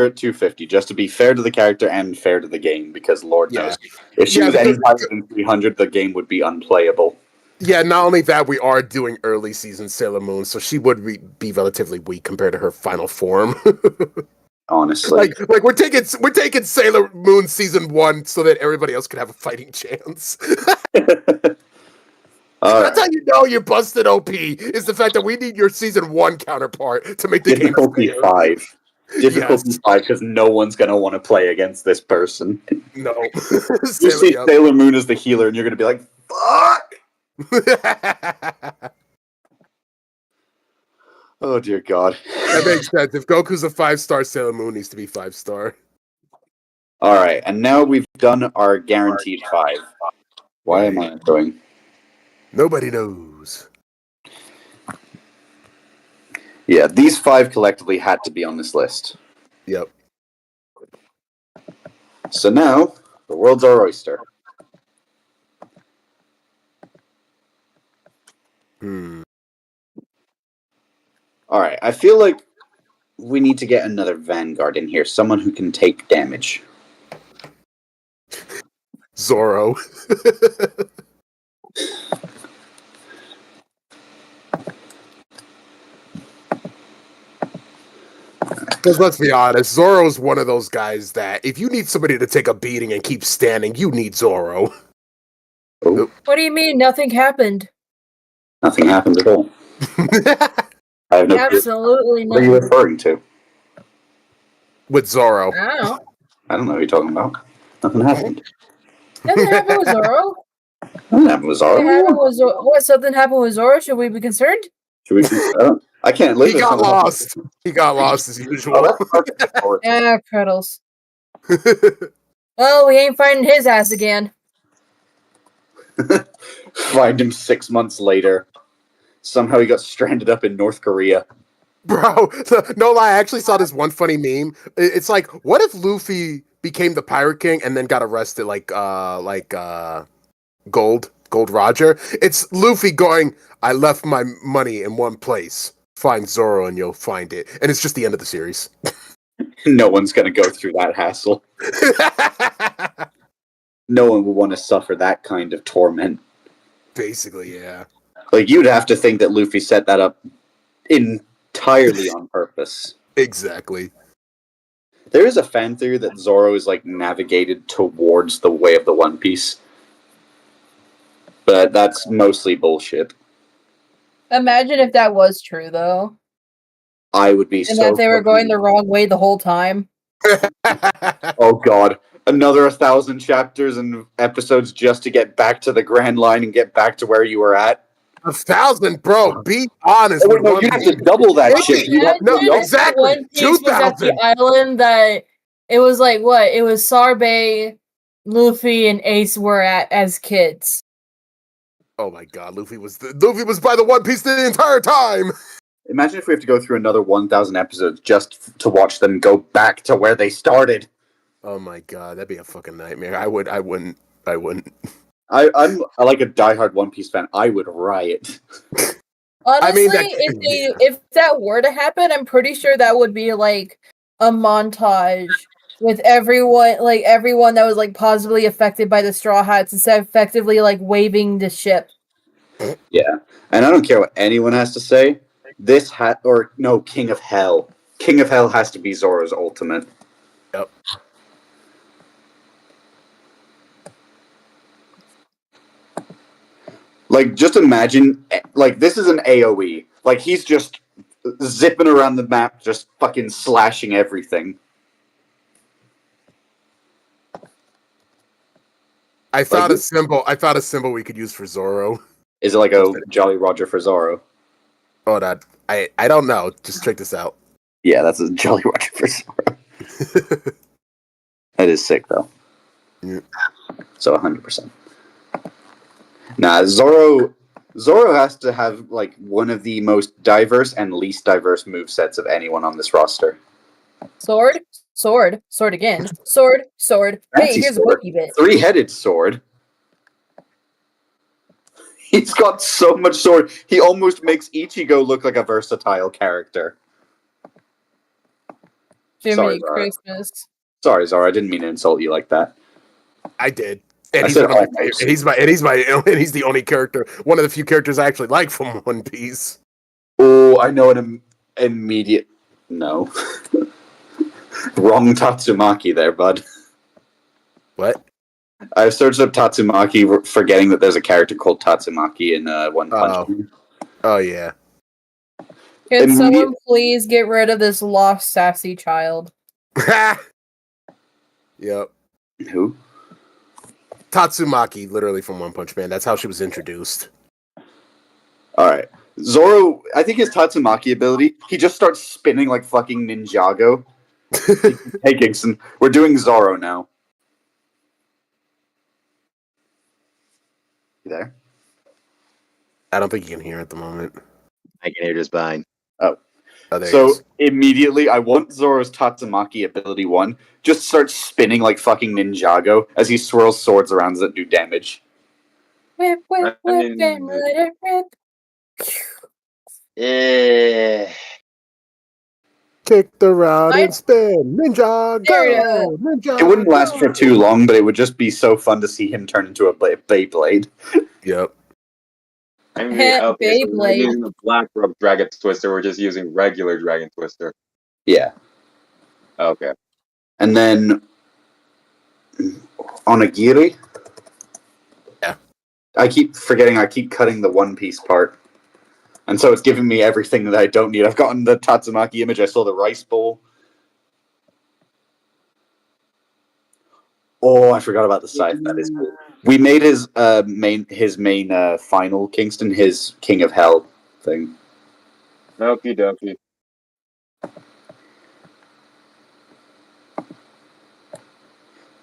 at 250 just to be fair to the character and fair to the game, because Lord knows, if she was any higher than 300, the game would be unplayable. Yeah, not only that, we are doing early season Sailor Moon, so she would be relatively weak compared to her final form. Honestly, like we're taking Sailor Moon season 1 so that everybody else can have a fighting chance. That's how you know you're busted OP, is the fact that we need your season 1 counterpart to make the difficulty game fair. 5. Difficulty 5 because no one's gonna want to play against this person. No. You see Sailor Moon as the healer, and you're gonna be like, "Fuck!" Oh dear God. That makes sense. If Goku's a 5-star, Sailor Moon needs to be 5-star. All right, and now we've done our guaranteed 5. Why am I going? Nobody knows. Yeah, these 5 collectively had to be on this list. Yep. So now, the world's our oyster. Alright, I feel like we need to get another Vanguard in here. Someone who can take damage. Zoro. Because let's be honest, Zoro's one of those guys that if you need somebody to take a beating and keep standing, you need Zoro. Oh, What do you mean? Nothing happened. nothing happened at all. I have no clue. Absolutely What are you nothing. referring to? With Zoro. I don't know. I don't know what you're talking about. Nothing happened. Nothing happened with Zoro. Nothing happened with Zoro. Something happened with Zoro. What? Something happened with Zoro? Should we be concerned? Should we? I can't live. He with got someone- lost. He got lost as Oh, usual. that's perfect. Ah, Cuddles. Well, we ain't finding his ass again. Find him 6 months later. Somehow he got stranded up in North Korea. Bro, no lie, I actually saw this one funny meme. It's like, what if Luffy became the Pirate King and then got arrested like Gold Roger? It's Luffy going, I left my money in one place. Find Zoro and you'll find it. And it's just the end of the series. No one's gonna go through that hassle. No one will want to suffer that kind of torment. Basically, yeah. Like, you'd have to think that Luffy set that up entirely on purpose. Exactly. There is a fan theory that Zoro is, like, navigated towards the way of the One Piece. But that's mostly bullshit. Imagine if that was true, though. I would be And so... that they were fucking- going the wrong way the whole time. Oh god. Another 1,000 chapters and episodes just to get back to the Grand Line and get back to where you were at? 1,000, bro. Be honest. Oh, with no, One you have Piece. to double that Imagine shit. You have No, to if exactly. One Piece was at the 2,000. island that it was like what? It was Sarbe, Luffy, and Ace were at as kids. Oh my god, Luffy was by the One Piece the entire time. Imagine if we have to go through another 1,000 episodes just to watch them go back to where they started. Oh my god, that'd be a fucking nightmare. I wouldn't. I'm like a diehard One Piece fan. I would riot. Honestly, mean, that- if that were to happen, I'm pretty sure that would be like a montage with everyone that was like positively affected by the Straw Hats instead of effectively like waving the ship. Yeah. And I don't care what anyone has to say. This King of Hell King of Hell has to be Zoro's ultimate. Yep. Like, just imagine, like, this is an AoE. Like, he's just zipping around the map, just fucking slashing everything. I thought a symbol we could use for Zoro. Is it like a Jolly Roger for Zoro? Hold on. I don't know. Just check this out. Yeah, that's a Jolly Roger for Zoro. That is sick, though. Yeah. So 100%. Nah, Zoro has to have like one of the most diverse and least diverse movesets of anyone on this roster. Sword, sword, sword again. Sword, sword. Fancy Hey, here's a sword. Wokey bit. Three-headed sword. He's got so much sword. He almost makes Ichigo look like a versatile character. Jiminy Sorry, Zara. Christmas. Sorry, Zara. I didn't mean to insult you like that. I did. And I he's said one of my almost. favorite, and he's the only character, one of the few characters I actually like from One Piece. Oh, I know an immediate... No. Wrong Tatsumaki there, bud. What? I searched up Tatsumaki, forgetting that there's a character called Tatsumaki in One Punch Man. Oh yeah. Can someone please get rid of this lost sassy child? Yep. Who? Tatsumaki, literally from One Punch Man. That's how she was introduced. Alright. Zoro, I think his Tatsumaki ability, he just starts spinning like fucking Ninjago. Hey, Gigson, we're doing Zoro now. You there? I don't think you can hear at the moment. I can hear just fine. Oh, there he So is. immediately, I want Zoro's Tatsumaki ability 1 just starts spinning like fucking Ninjago as he swirls swords around that do damage. Whip, whip, I whip, mean, and let it rip. Yeah. Kick the rod I- and spin. Ninja, There go! Ninja, It wouldn't last go! for too long, but it would just be so fun to see him turn into a Beyblade. Yep. I mean, okay, so we're Beyblade. using the Black Rope Dragon Twister. We're just using regular Dragon Twister. Yeah. Okay. And then Onigiri. Yeah. I keep forgetting I keep cutting the One Piece part. And so it's giving me everything that I don't need. I've gotten the Tatsumaki image, I saw the rice bowl. Oh, I forgot about the scythe. That is cool. We made his main final Kingston his King of Hell thing. Okie dokie.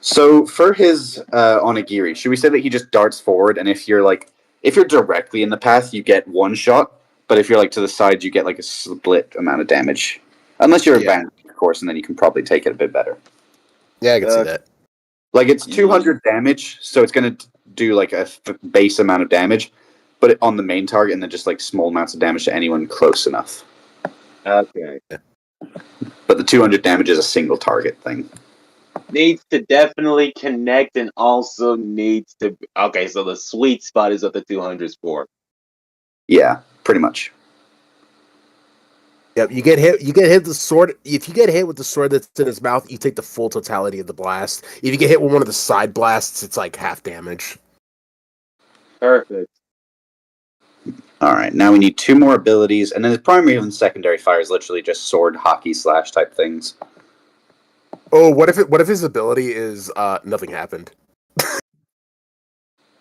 So for his Onigiri, should we say that he just darts forward, and if you're directly in the path, you get one shot, but if you're like to the side, you get like a split amount of damage. Unless you're advanced, of course, and then you can probably take it a bit better. Yeah, I can see that. Like it's 200 damage, so it's gonna do like a base amount of damage, but on the main target, and then just like small amounts of damage to anyone close enough. Okay. But the 200 damage is a single target thing. Needs to definitely connect and also needs to... Okay, so the sweet spot is what the 200's for. Yeah, pretty much. Yep, you get hit with the sword. If you get hit with the sword that's in his mouth, you take the full totality of the blast. If you get hit with one of the side blasts, it's like half damage. Perfect. Alright, now we need 2 more abilities, and then the primary and secondary fire is literally just sword, hockey, slash type things. Oh, what if his ability is nothing happened?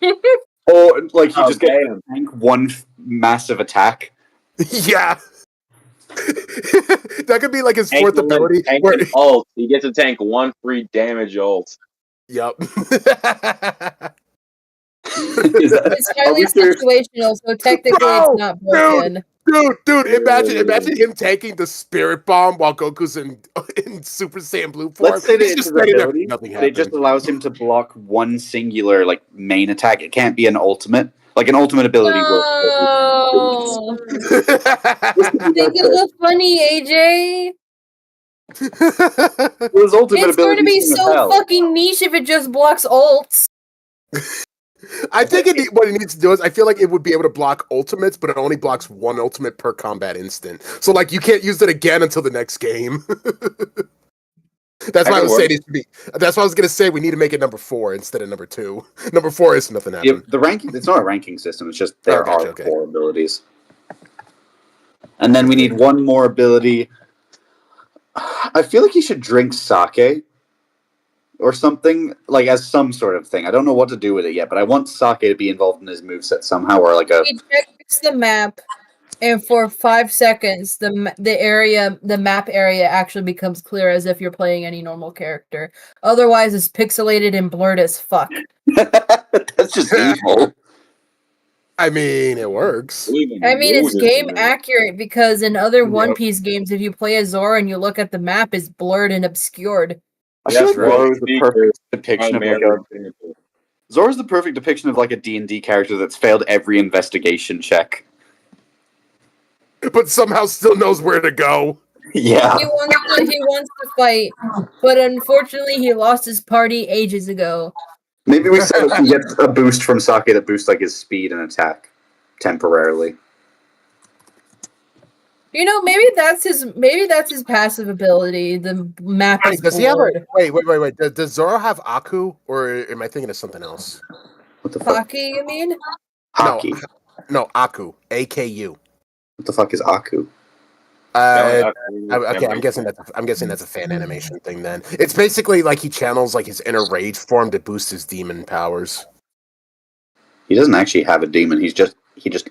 Or like he just gets damn. to tank one massive attack. Yeah. That could be like his fourth ability. Tank Where... an ult. He gets to tank 1 free damage ult. Yep. It's highly situational, so technically it's not broken. Dude, imagine him taking the spirit bomb while Goku's in Super Saiyan Blue form. Let's say that He's it's just his standing there. ability, Nothing but it just happened. allows him to block one singular like main attack. It can't be an ultimate. Like an ultimate ability will. No. Think of the funny, AJ. His ultimate It's going to ability be is King of so Hell. fucking niche if it just blocks ults. I think what it needs to do is I feel like it would be able to block ultimates, but it only blocks one ultimate per combat instant. So like you can't use it again until the next game. That's why I was saying it should be. That's why I was gonna say we need to make it number 4 instead of number 2. Number 4 is nothing happened. The ranking, it's not a ranking system, it's just there gotcha, are okay. 4 abilities. And then we need one more ability. I feel like he should drink sake or something, like as some sort of thing. I don't know what to do with it yet, but I want sake to be involved in his moveset somehow, or like a... He checks the map, and for 5 seconds, the map area actually becomes clear as if you're playing any normal character. Otherwise, it's pixelated and blurred as fuck. That's just evil. I mean, it works. I mean, it's game accurate because in other One Piece games, if you play as Zoro and you look at the map, it's blurred and obscured. I feel like Zoro's the perfect depiction of like Zoro's the perfect depiction of like a D&D character that's failed every investigation check. But somehow still knows where to go. Yeah. He wants to fight, but unfortunately he lost his party ages ago. Maybe we said he gets a boost from sake that boosts like his speed and attack temporarily. You know, maybe that's his passive ability. The map is Does he have blurred. Wait. Does Zoro have Aku, or am I thinking of something else? What the fuck? Hockey, you mean? Hockey. No, Aku. AKU. What the fuck is Aku? Okay, I'm guessing that's a fan animation thing. Then it's basically like he channels like his inner rage form to boost his demon powers. He doesn't actually have a demon. He just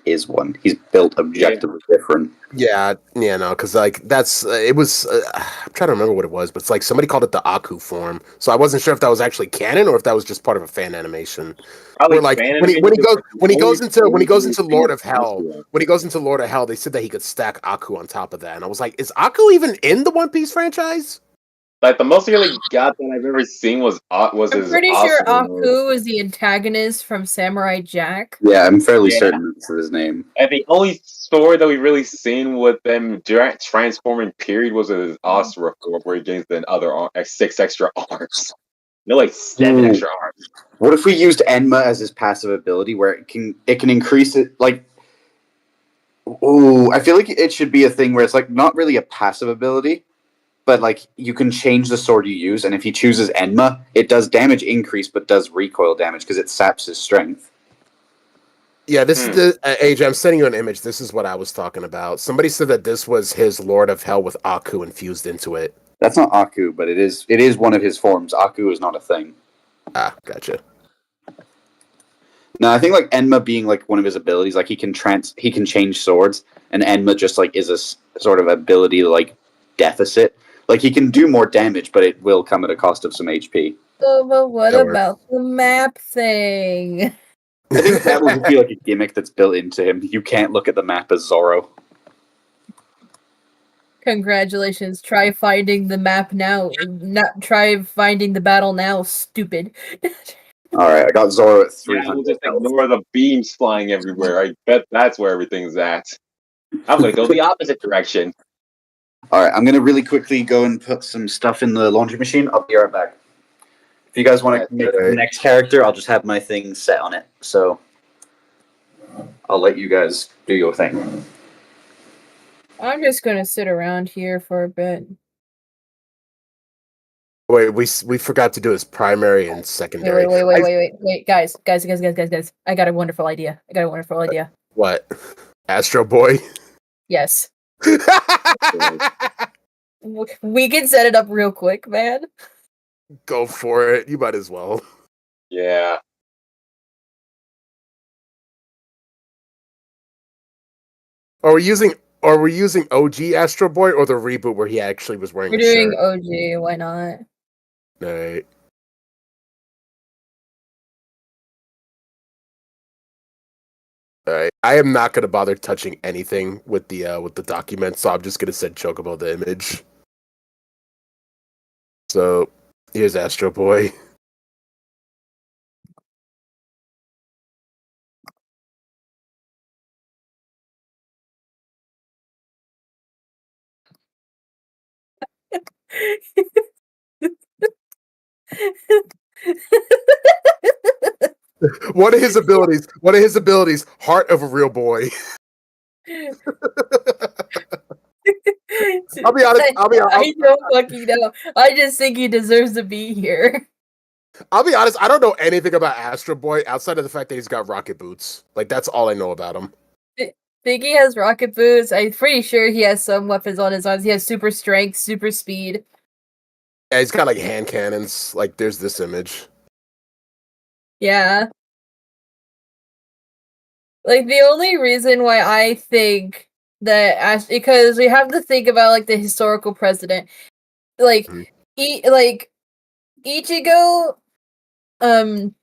is one. He's built objectively different. Yeah, no, because like that's it was. I'm trying to remember what it was, but it's like somebody called it the Aku form. So I wasn't sure if that was actually canon or if that was just part of a fan animation. Or like when he goes into Lord of Hell, they said that he could stack Aku on top of that, and I was like, is Aku even in the One Piece franchise? Like the most he really got that I've ever seen was I'm his. pretty sure Aku is the antagonist from Samurai Jack. Yeah, I'm fairly certain that's his name. And the only story that we really seen with them transforming period was his Asura form, where he gains then other 6 extra arms. No, like 7 extra arms. What if we used Enma as his passive ability, where it can increase it like? Ooh, I feel like it should be a thing where it's like not really a passive ability, but like you can change the sword you use, and if he chooses Enma, it does damage increase, but does recoil damage because it saps his strength. Yeah, this is the AJ. I'm sending you an image. This is what I was talking about. Somebody said that this was his Lord of Hell with Aku infused into it. That's not Aku, but it is one of his forms. Aku is not a thing. Ah, gotcha. No, I think like Enma being like one of his abilities, like he can change swords, and Enma just like is a sort of ability like deficit. Like he can do more damage, but it will come at a cost of some HP. So, but what about the map thing? I think that would be like a gimmick that's built into him. You can't look at the map as Zoro. Congratulations. Try finding the map now. Not try finding the battle now, stupid. Alright, I got Zoro at 300. We'll just ignore the beams flying everywhere. I bet that's where everything's at. I'm gonna go the opposite direction. Alright, I'm gonna really quickly go and put some stuff in the laundry machine. I'll be right back. If you guys want to make the next character, I'll just have my thing set on it. So I'll let you guys do your thing. I'm just gonna sit around here for a bit. Wait, we forgot to do his primary and secondary. Wait, guys. I got a wonderful idea. What? Astro Boy? Yes. We can set it up real quick, man. Go for it. You might as well. Yeah. Are we using OG Astro Boy or the reboot where he actually was wearing We're a doing shirt? OG, why not? Right. Alright. I am not gonna bother touching anything with the document, so I'm just gonna send Chocobo the image. So here's Astro Boy. One of his abilities, heart of a real boy. I'll be honest. I don't fucking know. I just think he deserves to be here. I'll be honest. I don't know anything about Astro Boy outside of the fact that he's got rocket boots. Like that's all I know about him. Think he has rocket boots. I'm pretty sure he has some weapons on his arms. He has super strength, super speed. Yeah, he's got like hand cannons. Like there's this image. Yeah. Like the only reason why I think that because we have to think about like the historical president. Like like Ichigo, Naruto,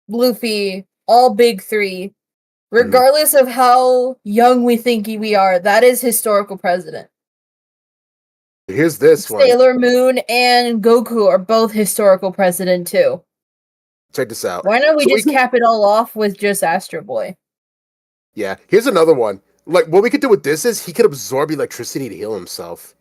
Luffy, all big three. Regardless of how young we think we are, that is historical president. Here's this one. Sailor Moon and Goku are both historical president too. Check this out. Why don't we just cap it all off with just Astro Boy? Yeah, here's another one. Like what we could do with this is he could absorb electricity to heal himself.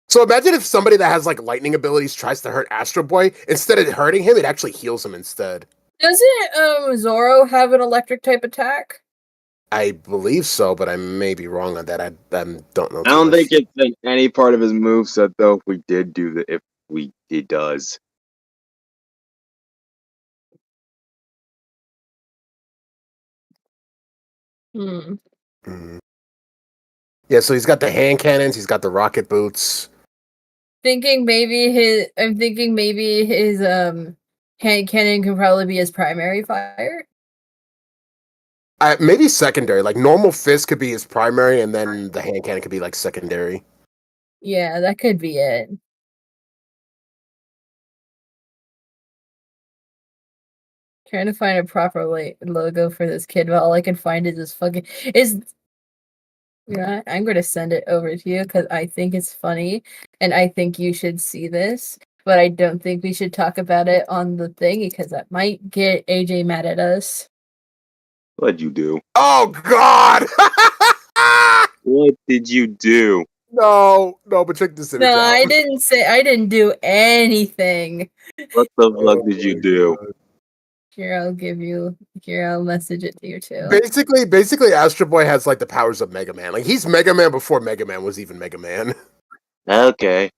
So imagine if somebody that has like lightning abilities tries to hurt Astro Boy, instead of hurting him, it actually heals him instead. Doesn't Zoro have an electric type attack? I believe so, but I may be wrong on that. I don't know. I don't think it's in any part of his moveset though. If he does. Yeah, so he's got the hand cannons, he's got the rocket boots. I'm thinking maybe his hand cannon can probably be his primary fire. Maybe secondary. Like normal fist could be his primary, and then the hand cannon could be like secondary. Yeah, that could be it. Trying to find a proper logo for this kid, but all I can find is this fucking Yeah, I'm gonna send it over to you because I think it's funny, and I think you should see this. But I don't think we should talk about it on the thing because that might get AJ mad at us. What'd you do? Oh God! What did you do? No, but check this image out. I didn't do anything. What the fuck did you do? Here, I'll message it to you too. Basically, Astro Boy has like the powers of Mega Man. Like he's Mega Man before Mega Man was even Mega Man. Okay.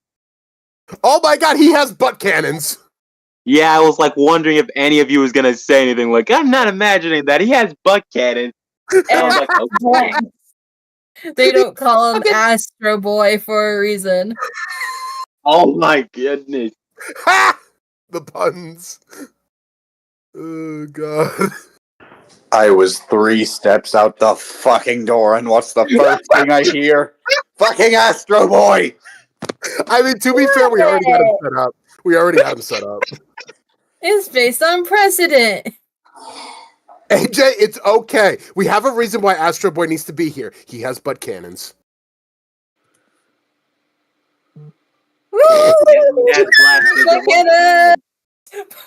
Oh my God, he has butt cannons. Yeah, I was like wondering if any of you was gonna say anything. Like, I'm not imagining that he has butt cannon. And I was like, okay. They don't call him Astro Boy for a reason. Oh my goodness. Ha! The puns. Oh God. I was 3 steps out the fucking door, and what's the first thing I hear? Fucking Astro Boy! I mean, to be fair, we already got him set up. It's based on precedent. AJ, it's okay. We have a reason why Astro Boy needs to be here. He has butt cannons. Woo! Look at it!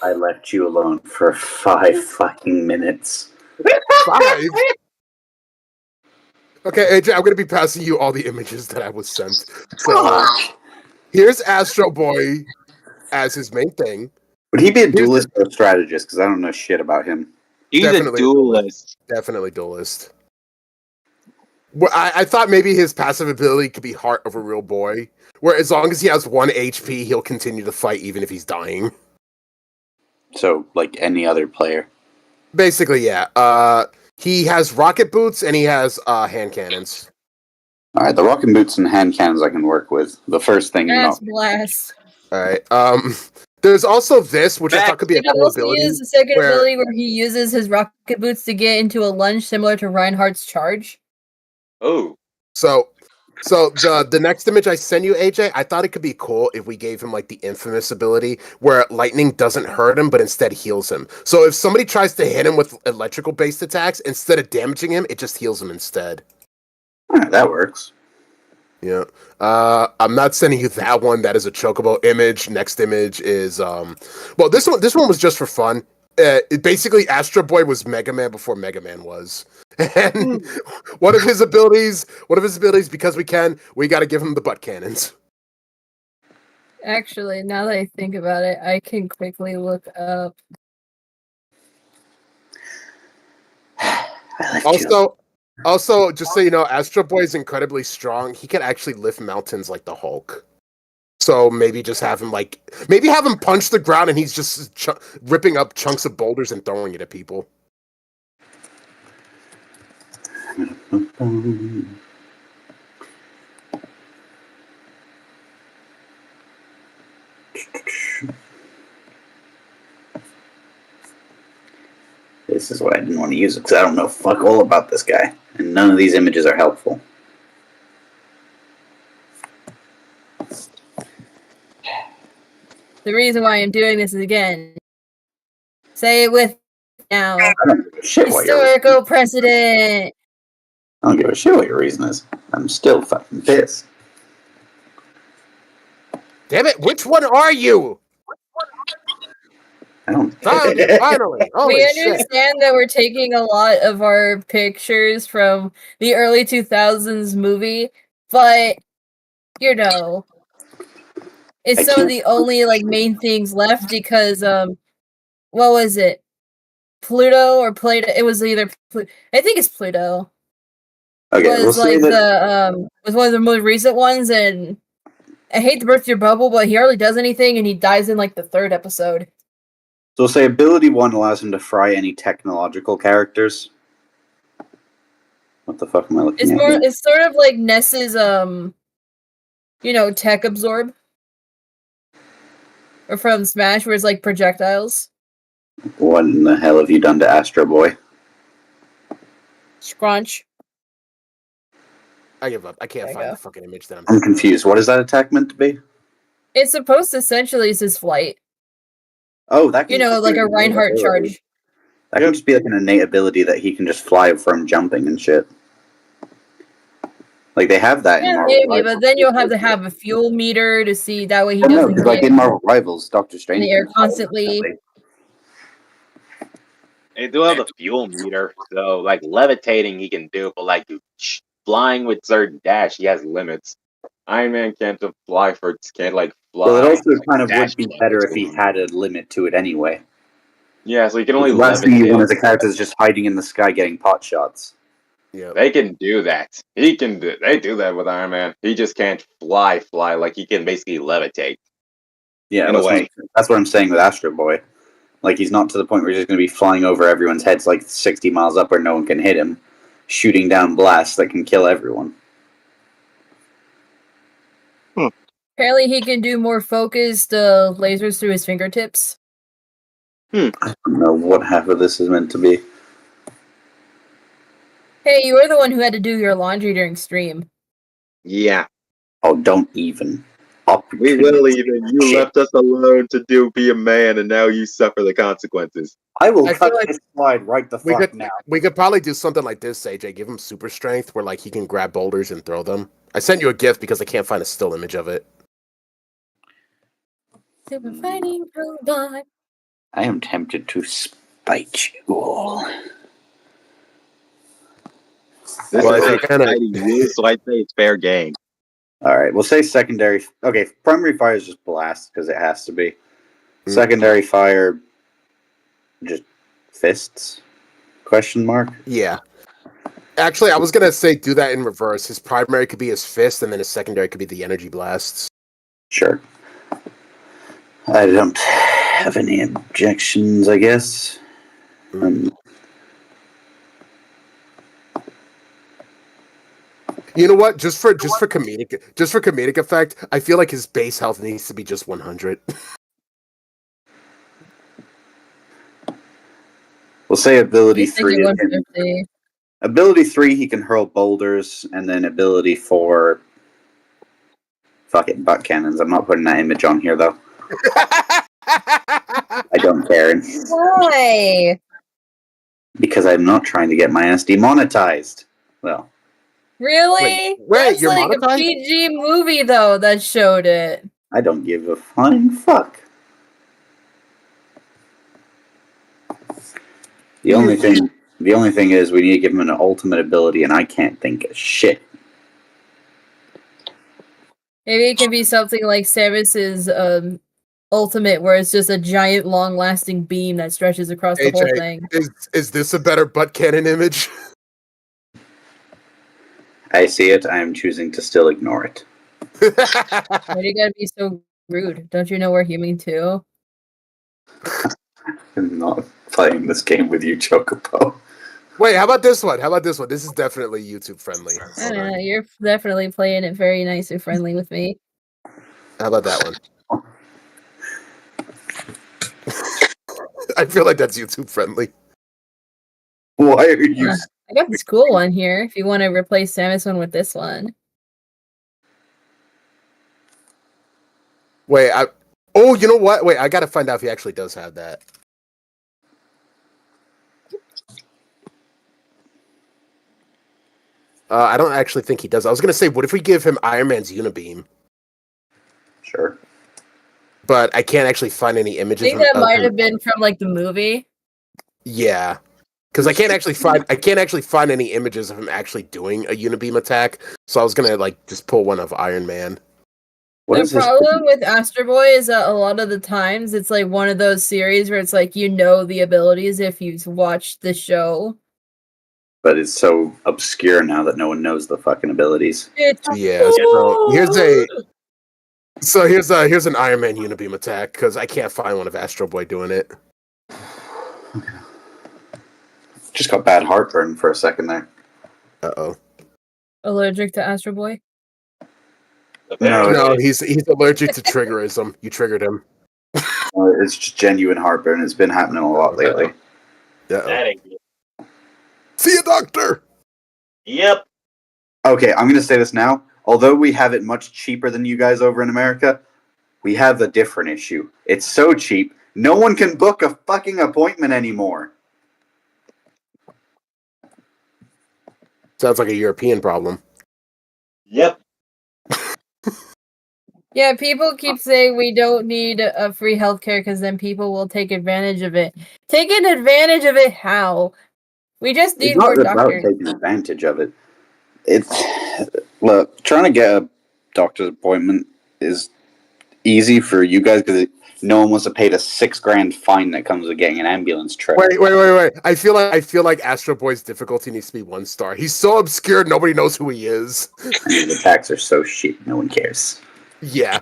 I left you alone for 5 fucking minutes. 5? Okay, AJ, I'm going to be passing you all the images that I was sent. So, here's Astro Boy as his main thing. Would he be a duelist or a strategist? Because I don't know shit about him. He's Definitely a duelist. Definitely duelist. Well, I thought maybe his passive ability could be Heart of a Real Boy, where as long as he has 1 HP, he'll continue to fight even if he's dying. So, like any other player. Basically, yeah. He has rocket boots and he has hand cannons. Alright, the rocket boots and hand cannons I can work with. The first thing, That's blast. Alright, there's also this, which I thought could be a He cool also ability. uses the second ability where he uses his rocket boots to get into a lunge similar to Reinhardt's charge. Oh. So the next image I send you, AJ, I thought it could be cool if we gave him like the infamous ability where lightning doesn't hurt him, but instead heals him. So if somebody tries to hit him with electrical based attacks, instead of damaging him, it just heals him instead. Alright, that works. Yeah. I'm not sending you that one. That is a Chocobo image. Next image is well, this one was just for fun. Basically, Astro Boy was Mega Man before Mega Man was. And one of his abilities, because we got to give him the butt cannons. Actually, now that I think about it, I can quickly look up. I left you. Also, just so you know, Astro Boy is incredibly strong. He can actually lift mountains like the Hulk. So maybe just have him punch the ground and he's just ripping up chunks of boulders and throwing it at people. This is why I didn't want to use it, because I don't know fuck all about this guy. And none of these images are helpful. The reason why I'm doing this is again. Say it with now. I don't give a shit what your Historical precedent. I don't give a shit what your reason is. I'm still fucking pissed. Damn it, which one are you? I don't. Finally. Holy We shit. understand that we're taking a lot of our pictures from the early 2000s movie, but you know, it's some of the only like main things left because what was it? Pluto or Plato? It was either I think it's Pluto. Okay, Was we'll say like that. was one of the most recent ones, and I hate to burst your bubble, but he hardly does anything, and he dies in like the 3rd episode. So we'll say ability 1 allows him to fry any technological characters. What the fuck am I looking It's at? more. Here? It's sort of like Ness's tech absorb, or from Smash, where it's like projectiles. What in the hell have you done to Astro Boy? Scrunch. I give up. I can't There you find go. the fucking image that I'm confused. What is that attack meant to be? It's supposed to essentially is his flight. Oh, that can just Like be a an innate Reinhardt ability. charge. That can just be like an innate ability that he can just fly from jumping and shit. Like they have that in Yeah, Marvel maybe, Rivals. but then you'll have to have a fuel meter to see that way he I know, doesn't 'cause like get in Marvel Rivals, Doctor Strange. in the air can fly constantly. They do have the fuel meter, so like levitating he can do, but like flying with certain dash, he has limits. Iron Man can't just fly can't like fly. Well, it also kind of dash would be better if he had a limit to it anyway. Yeah, so he can only The last thing levitate. you want as a character is just hiding in the sky getting pot shots. Yeah. They can do that. They do that with Iron Man. He just can't fly like he can basically levitate. Yeah, In a way. That's what I'm saying with Astro Boy. Like he's not to the point where he's just going to be flying over everyone's heads like 60 miles up where no one can hit him, shooting down blasts that can kill everyone. Apparently, he can do more focused lasers through his fingertips. I don't know what half of this is meant to be. Hey, you were the one who had to do your laundry during stream. Yeah. Oh, don't even. We will even. You left us alone to be a man, and now you suffer the consequences. I will I cut feel like this slide right the fuck now. We could probably do something like this, AJ. Give him super strength where like he can grab boulders and throw them. I sent you a GIF because I can't find a still image of it. Super fighting robot. I am tempted to spite you all. This Well, is I a think kinda- fighting you, so I'd say it's fair game. Alright, we'll say secondary. Okay, primary fire is just blast because it has to be. Mm. Secondary fire, just fists? Question mark? Yeah. Actually, I was gonna say do that in reverse. His primary could be his fist, and then his secondary could be the energy blasts. Sure. I don't have any objections, I guess. You know what? Just for comedic effect, I feel like his base health needs to be just 100. We'll say ability He's thinking 3. 150. Ability 3, he can hurl boulders, and then ability 4. Fuck it, butt cannons. I'm not putting that image on here, though. I don't care. Why? Because I'm not trying to get my ass demonetized. Well, Really? Wait, That's you're like monetized? a PG movie though that showed it. I don't give a flying fuck. The only thing is we need to give him an ultimate ability, and I can't think of shit. Maybe it can be something like Samus's ultimate, where it's just a giant, long-lasting beam that stretches across the whole AJ, thing. is this a better butt cannon image? I see it. I am choosing to still ignore it. Why do you gotta be so rude? Don't you know we're human too? I'm not playing this game with you, Chocobo. Wait, how about this one? This is definitely YouTube friendly. I don't know. You're definitely playing it very nice and friendly with me. How about that one? I feel like that's YouTube friendly. Why are you? I got this cool one here. If you want to replace Samus one with this one. Wait, oh, you know what? Wait, I gotta find out if he actually does have that. I don't actually think he does. I was gonna say, what if we give him Iron Man's Unibeam? Sure. But I can't actually find any I images. think that of might him. have been from like the movie. Yeah, because I can't actually find any images of him actually doing a Unibeam attack. So I was gonna like just pull one of Iron Man. What The is this? problem with Astro Boy is that a lot of the times it's like one of those series where it's like you know the abilities if you've watched the show. But it's so obscure now that no one knows the fucking abilities. It's Yeah. So here's an Iron Man Unibeam attack because I can't find one of Astro Boy doing it. Just got bad heartburn for a second there. Oh. allergic to Astro Boy. No, he's allergic to triggerism. You triggered him. It's just genuine heartburn. It's been happening a lot lately. Uh-oh. That ain't good. See a doctor. Yep. Okay, I'm going to say this now. Although we have it much cheaper than you guys over in America, we have a different issue. It's so cheap, no one can book a fucking appointment anymore. Sounds like a European problem. Yep. Yeah, people keep saying we don't need a free healthcare because then people will take advantage of it. Taking advantage of it how? We just need It's more not about doctors. taking advantage of it. Look, trying to get a doctor's appointment is easy for you guys because no one wants to pay the $6,000 fine that comes with getting an ambulance trip. Wait. I feel like Astro Boy's difficulty needs to be 1 star. He's so obscure, nobody knows who he is. And the attacks are so shit, no one cares. Yeah,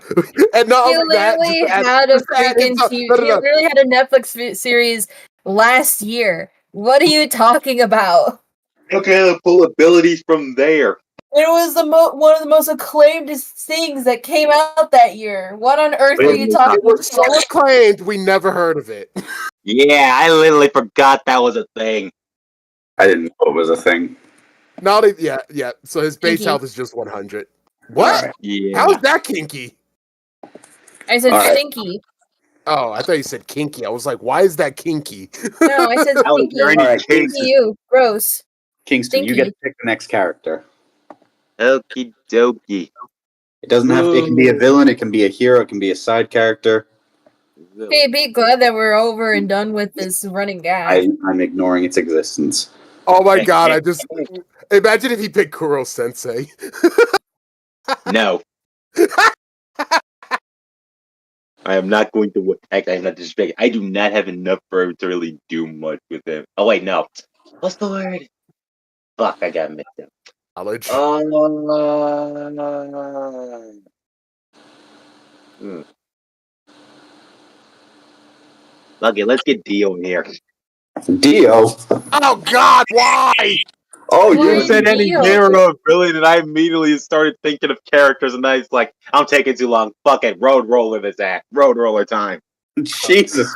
and not You only that, literally just add- had a just add freaking insult- TV. no. You literally had a Netflix series last year. What are you talking about? Look at the pull abilities from there. It was one of the most acclaimed things that came out that year. What on earth are you talking It was so about? acclaimed, we never heard of it. Yeah, I literally forgot that was a thing. I didn't know it was a thing. Yeah. So his base Kinky. health is just 100. What? Alright. Yeah. How is that kinky? I said Alright. stinky. Oh, I thought you said kinky. I was like, why is that kinky? No, I said That was stinky. very Alright, Stinky you. Gross. Kingston, you Stinky. get to pick the next character. Okie dokie. It doesn't have to, it can be a villain, it can be a hero, it can be a side character. Hey, be glad that we're over and done with this running gag. I'm ignoring its existence. Oh my god, I just imagine if he picked Kuro Sensei. No. I am not going to act. I am not disrespecting. I do not have enough for him to really do much with him. Oh wait, no. What's the word? Fuck, I got mixed up. Knowledge. Okay, let's get Dio in here. Dio? Oh god, why? Oh, Why? you You said any Dio. hero ability, and I immediately started thinking of characters, and I was like, I'm taking too long. Fuck it, Road Roller this ass. Road Roller time. Jesus.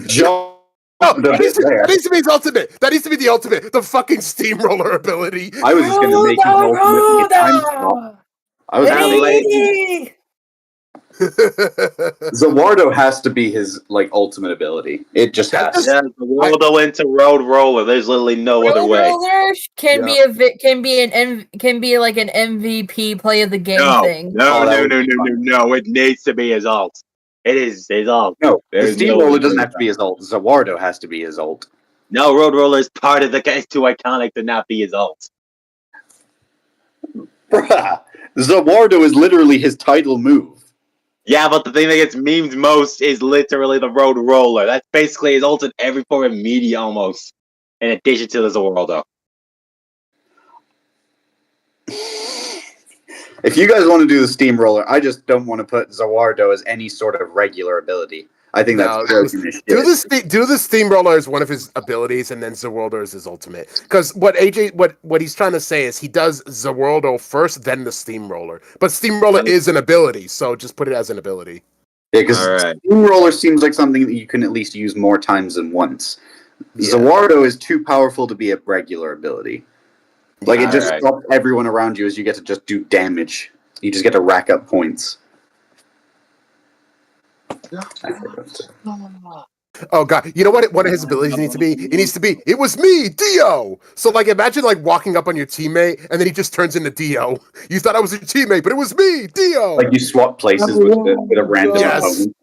John. No, that needs to be his ultimate. That needs to be the ultimate. The fucking steamroller ability. I was just going to make his ultimate be a time stop. I was going to make Hey! Zawardo has to be his ultimate ability. It just has. Yeah, the Waldo into Road Roller. There's literally no other way. Roller can be like an MVP play of the game No, thing. no, Oh, that no, would no, be no, fun. no. It needs to be his alt. It is his alt. No, the There's Steamroller no- doesn't have to be his ult. Zawardo has to be his ult. No, Road Roller is part of the. It's too iconic to not be his alt. Bruh, Zawardo is literally his title move. Yeah, but the thing that gets memed most is literally the Road Roller. That's basically his ult in every form of media almost. In addition to the Zawardo. If you guys want to do the steamroller, I just don't want to put Zawardo as any sort of regular ability. I think No, that's broken as shit. do the steamroller as one of his abilities, and then Zawardo is his ultimate. Because what he's trying to say is he does Zawardo first, then the steamroller. But steamroller is an ability, so just put it as an ability. Yeah, because Alright. steamroller seems like something that you can at least use more times than once. Yeah. Zawardo is too powerful to be a regular ability. Like, it just Alright. stops everyone around you as you get to just do damage. You just get to rack up points. Oh god, you know what? One of his abilities needs to be. It needs to be. It was me, Dio. So like, imagine like walking up on your teammate and then he just turns into Dio. You thought I was your teammate, but it was me, Dio. Like, you swap places with a random Yes. opponent.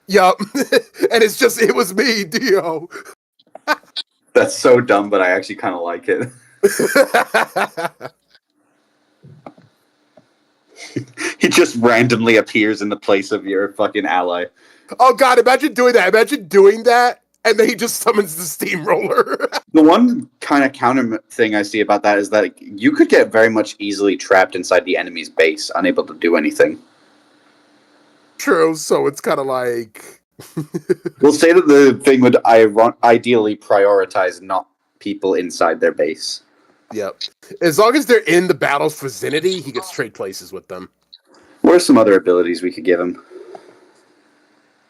Yup. And it's just it was me, Dio. That's so dumb, but I actually kind of like it. He just randomly appears in the place of your fucking ally. Oh god, imagine doing that. Imagine doing that, and then he just summons the steamroller. The one kind of counter thing I see about that is that you could get very much easily trapped inside the enemy's base, unable to do anything. True, so it's kind of like We'll say that the thing would ideally prioritize not people inside their base. yep. As long as they're in the battles for Zinity, he gets trade places with them. What are some other abilities we could give him?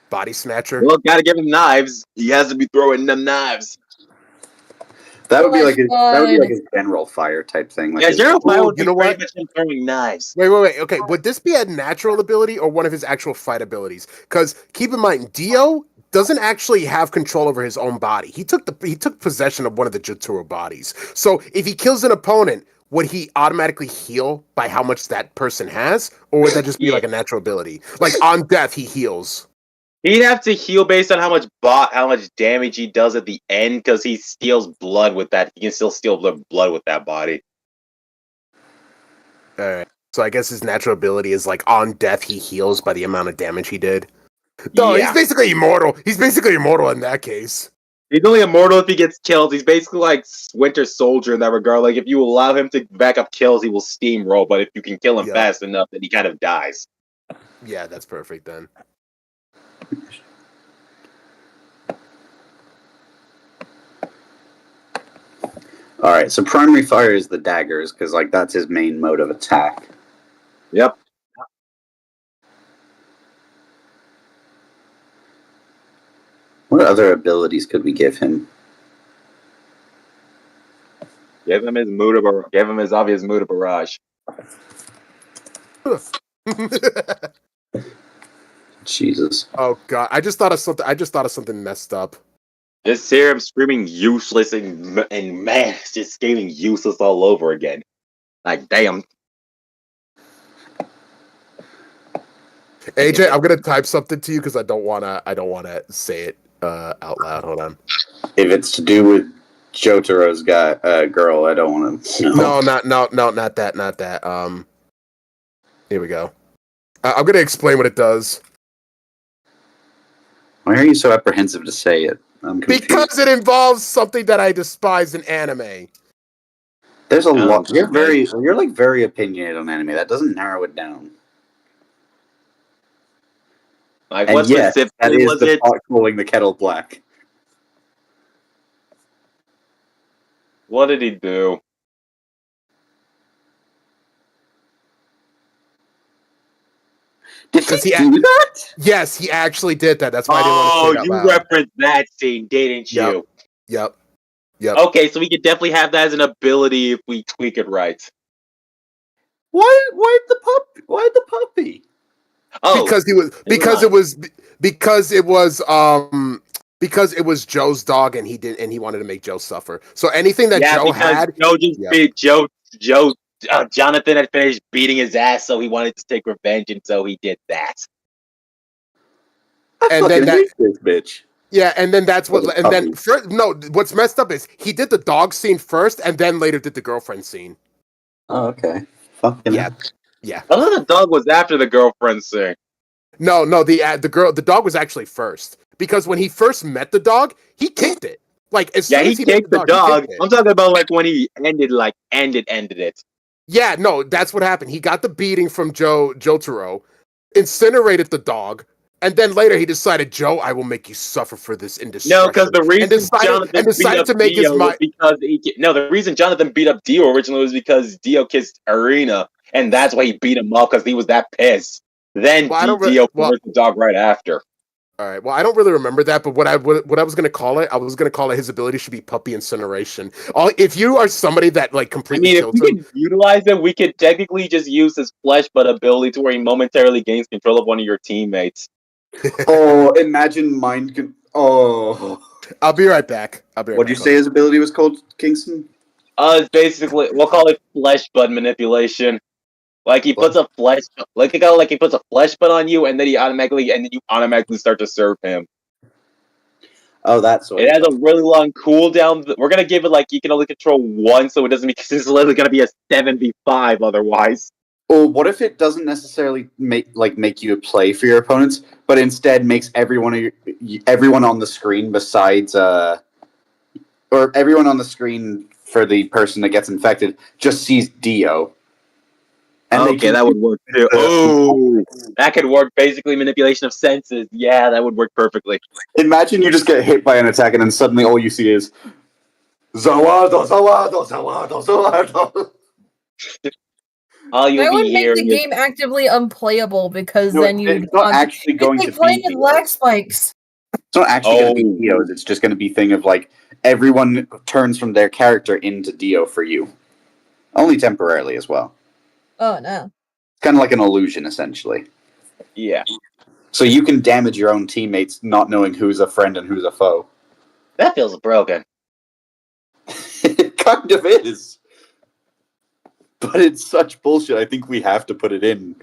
Body snatcher. Well, gotta give him knives. He has to be throwing them knives. That would be Oh like my a general fire type thing. Like Yeah, his- General Fire would you be know pretty what? much him throwing knives. Wait. Okay, would this be a natural ability or one of his actual fight abilities? Because keep in mind, Dio doesn't actually have control over his own body. He took possession of one of the Jotaro bodies. So if he kills an opponent, would he automatically heal by how much that person has, or would that just be Yeah. like a natural ability? Like on death, he heals. He'd have to heal based on how much damage he does at the end, because he steals blood with that. He can still steal blood with that body. All right. So I guess his natural ability is like on death, he heals by the amount of damage he did. No, Yeah. he's basically immortal. He's basically immortal in that case. He's only immortal if he gets killed. He's basically like Winter Soldier in that regard. Like, if you allow him to back up kills, he will steamroll. But if you can kill him Yeah. fast enough, then he kind of dies. Yeah, that's perfect then. All right, so primary fire is the daggers because like that's his main mode of attack. Yep. What other abilities could we give him? Give him his obvious Muda Barrage. Jesus. Oh god, I just thought of something messed up. Just hear him screaming useless and man, just screaming useless all over again. Like, damn. AJ, I'm gonna type something to you because I don't wanna say it out loud. Hold on. If it's to do with Jotaro's girl, I don't want to. No, not that. Here we go. I'm gonna explain what it does. Why are you so apprehensive to say it? I'm confused. Because it involves something that I despise in anime. There's a Oh, lot. You're okay. very opinionated on anime. That doesn't narrow it down. Like, And what yes, that specifically is was the it? pot calling the kettle black. What did he do? Did Does he he do that? Yes, he actually did that. That's why I didn't want to say it out You loud. referenced that scene, didn't you? Yep. Okay, so we could definitely have that as an ability if we tweak it right. Why the puppy? Oh, Because it was Joe's dog and he wanted to make Joe suffer. So anything that yeah, Joe because had, Joe just Yeah. beat Jonathan had finished beating his ass, so he wanted to take revenge, and so he did that. I And fucking then hate this bitch. yeah, and then that's what, Was it and then puppy? what's messed up is he did the dog scene first, and then later did the girlfriend scene. Oh, okay. Fucking Yeah. Yeah. I thought the dog was after the girlfriend thing. No, the dog was actually first because when he first met the dog, he kicked it. Like as Yeah, soon he as he met kicked the he dog. kicked it. I'm talking about like when he ended it. Yeah, no, that's what happened. He got the beating from Jotaro, incinerated the dog, and then later he decided, Joe, I will make you suffer for this indiscretion. No, because the reason Jonathan beat up to make his Dio was mind. because the reason Jonathan beat up Dio originally was because Dio kissed Arena, and that's why he beat him up because he was that pissed. Then Well, I don't Dio well- converts the dog right after. All right. Well, I don't really remember that, but what I was going to call it, I was going to call it his ability should be puppy incineration. If you are somebody that like I completely mean, if kills we him, could utilize it, we could technically just use his flesh but ability to where he momentarily gains control of one of your teammates. Oh, imagine mind. Oh, I'll be right back. what'd you say his ability was called, Kingston? It's basically we'll call it flesh bud manipulation. Like he puts a flesh, like he puts a flesh bud on you, and then you automatically start to serve him. Oh, that's what It has a really long cooldown. We're gonna give it like you can only control one, so it doesn't because it's literally gonna be a 7v5 otherwise. Or what if it doesn't necessarily make you play for your opponents, but instead makes everyone on the screen besides or everyone on the screen for the person that gets infected just sees Dio. And Okay, that would work too. Oh, that could work. Basically, manipulation of senses. Yeah, that would work perfectly. Imagine you just get hit by an attack and then suddenly all you see is Zawado, Zawado, Zawado, Zawado. All you'll That would be make hearing the is game actively unplayable because No, then you. it's not actually going it's to like playing be with lag spikes. It's not actually going to be Dio's. It's just going to be thing of like everyone turns from their character into Dio for you, only temporarily as well. Oh no. It's kind of like an illusion, essentially. yeah. So you can damage your own teammates, not knowing who's a friend and who's a foe. That feels broken. It kind of is, but it's such bullshit. I think we have to put it in.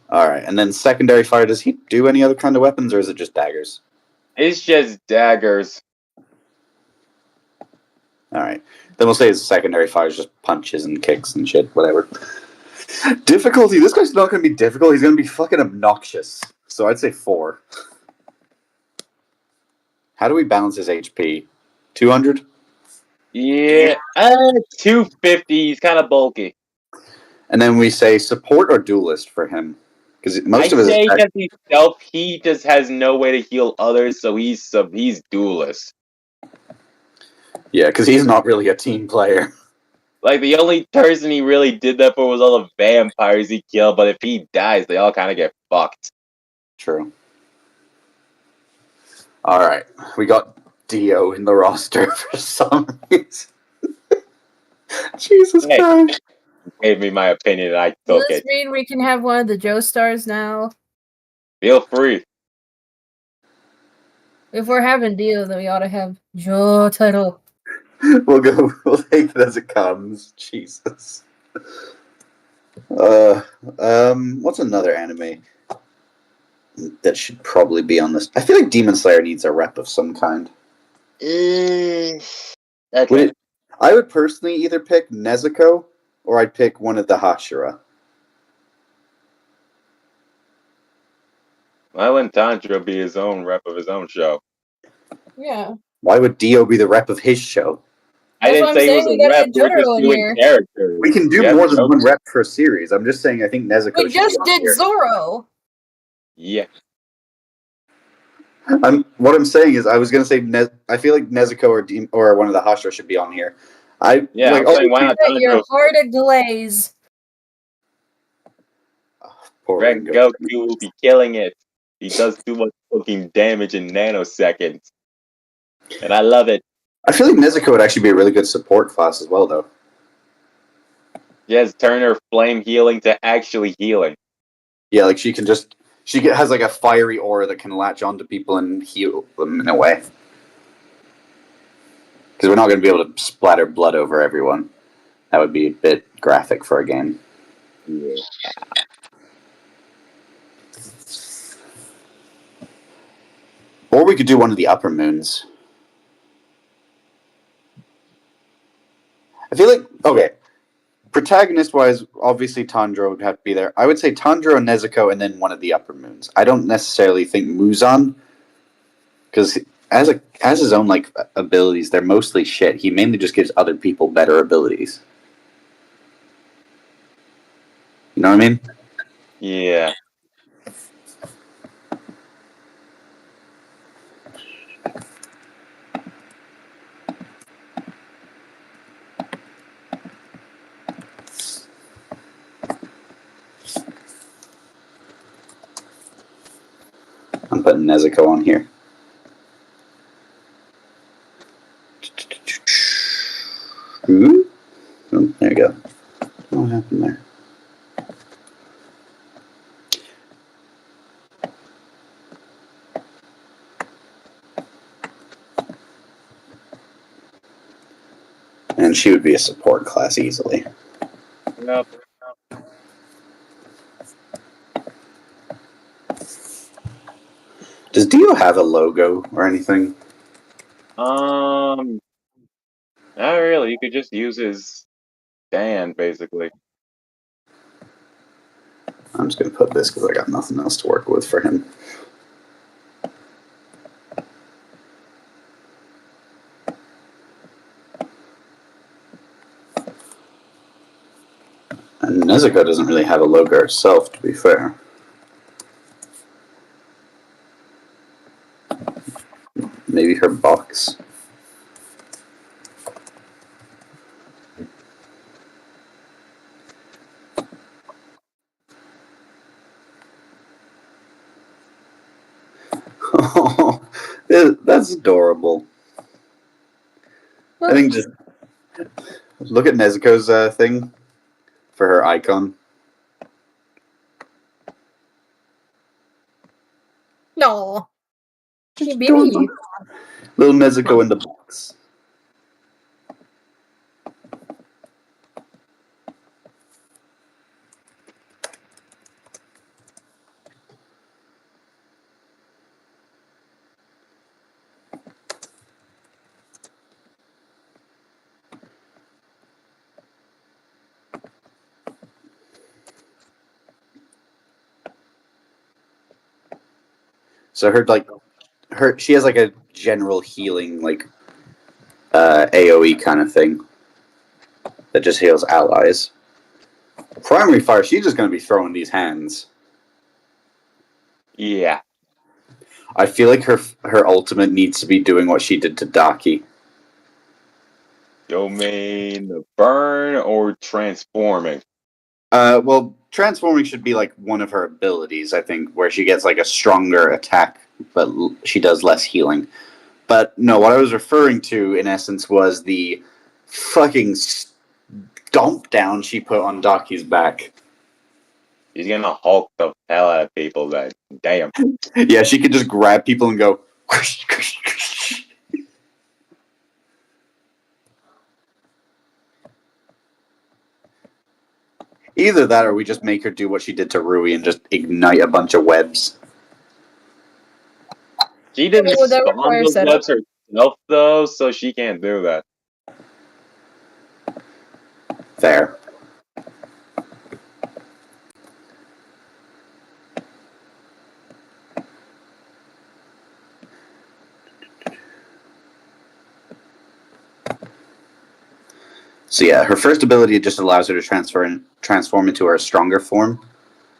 All right, and then secondary fire. Does he do any other kind of weapons, or is it just daggers? It's just daggers. All right, then we'll say his secondary fire is just punches and kicks and shit, whatever. Difficulty. This guy's not going to be difficult. He's going to be fucking obnoxious. So I'd say 4. How do we balance his HP? 200? Yeah, 250. He's kind of bulky. And then we say support or duelist for him. Because most of his say attack- because he's self, he just has no way to heal others, so he's duelist. Yeah, because he's not really a team player. Like the only person he really did that for was all the vampires he killed, but if he dies, they all kind of get fucked. True. All right, we got Dio in the roster for some reason. Jesus Christ. Gave me my opinion, and I Does took this it. mean we can have one of the Joe Stars now? Feel free. If we're having Dio, then we ought to have Joe title. We'll take it as it comes. Jesus. What's another anime that should probably be on this? I feel like Demon Slayer needs a rep of some kind. Okay. I would personally either pick Nezuko or I'd pick one of the Hashira. Why wouldn't Tanjiro be his own rep of his own show? Yeah. Why would Dio be the rep of his show? I That's didn't what say I'm he was saying, a we gotta rep. get We're just Jotaro in doing here. characters. We can do Yeah, more than Jotaro. one rep per series. I'm just saying I think Nezuko We should just be on did here. Zoro. Yeah. What I'm saying is I was going to say I feel like Nezuko or one of the Hashira should be on here. I'm saying why not Get your Tanjiro? heart ablaze. Poor Red Rengoku. Goku will be killing it. He does too much fucking damage in nanoseconds. And I love it. I feel like Nezuko would actually be a really good support class as well, though. Yes, turn her flame healing to actually healing. Yeah, like she has like a fiery aura that can latch onto people and heal them in a way. Because we're not going to be able to splatter blood over everyone. That would be a bit graphic for a game. Yeah. Or we could do one of the upper moons. I feel like, okay, protagonist-wise, obviously Tanjiro would have to be there. I would say Tanjiro and Nezuko, and then one of the upper moons. I don't necessarily think Muzan, because as his own like abilities, they're mostly shit. He mainly just gives other people better abilities. You know what I mean? Yeah. I'm putting Nezuko on here. Ooh. Oh, there you go. What happened there? And she would be a support class easily. Yep. Does Dio have a logo or anything? Not really. You could just use his stand, basically. I'm just going to put this because I got nothing else to work with for him. And Nezuko doesn't really have a logo herself, to be fair. Maybe her box. Oh, that's adorable. I think just look at Nezuko's thing for her icon. No. Just Baby. adorable. Little Nezuko in the box. So she has like a general healing AoE kind of thing that just heals allies. Primary fire, she's just going to be throwing these hands. Yeah. I feel like her ultimate needs to be doing what she did to Daki. Domain burn or transforming? Well, transforming should be like one of her abilities, I think, where she gets like a stronger attack, but she does less healing. But no, what I was referring to, in essence, was the fucking stomp down she put on Daki's back. He's gonna Hulk the hell out of people. That damn. Yeah, she could just grab people and go. Either that, or we just make her do what she did to Rui and just ignite a bunch of webs. She didn't Well, that spawn requires those setup. webs herself, though, so she can't do that. Fair. So yeah, her first ability just allows her to transform into her stronger form.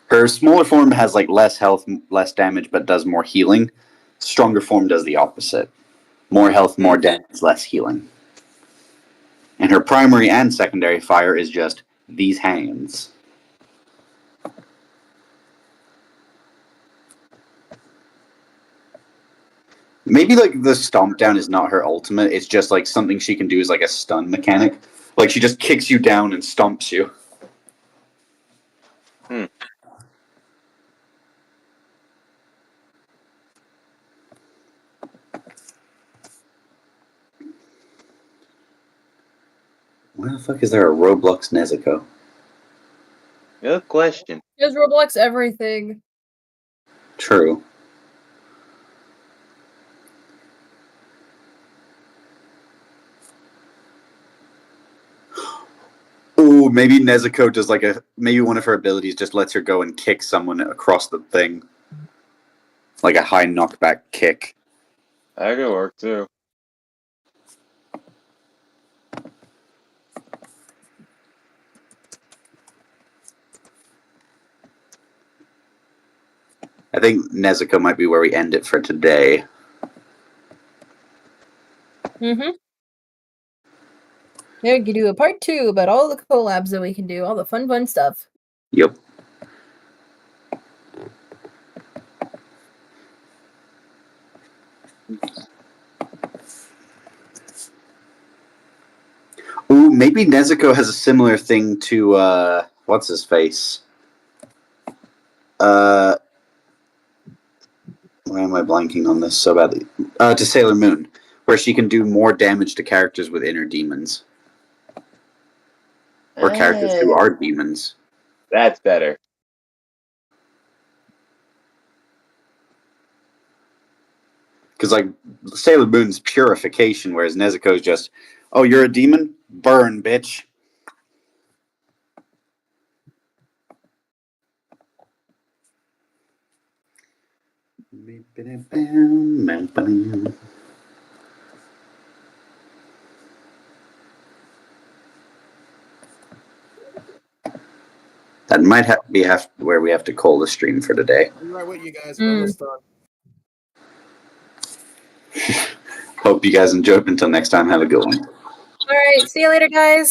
Her smaller form has like less health, less damage, but does more healing. Stronger form does the opposite. More health, more damage, less healing. And her primary and secondary fire is just these hands. Maybe like the stomp down is not her ultimate. It's just like something she can do as like a stun mechanic. Like she just kicks you down and stomps you. Why the fuck is there a Roblox Nezuko? Good question. Is Roblox everything? True. Oh, Oh, maybe Nezuko does maybe one of her abilities just lets her go and kick someone across the thing. Like a high knockback kick. That could work too. I think Nezuko might be where we end it for today. Mm-hmm. Yeah, we could do a part 2 about all the collabs that we can do, all the fun stuff. Yep. Ooh, maybe Nezuko has a similar thing to what's his face? Why am I blanking on this so badly? To Sailor Moon, where she can do more damage to characters with inner demons. Or characters who are demons. That's better. Because, like, Sailor Moon's purification, whereas Nezuko's just, oh, you're a demon? Burn, bitch. That might be where we have to call the stream for today. I'm right with you guys. We're almost done. Hope you guys enjoyed. Until next time, have a good one. All right, see you later, guys.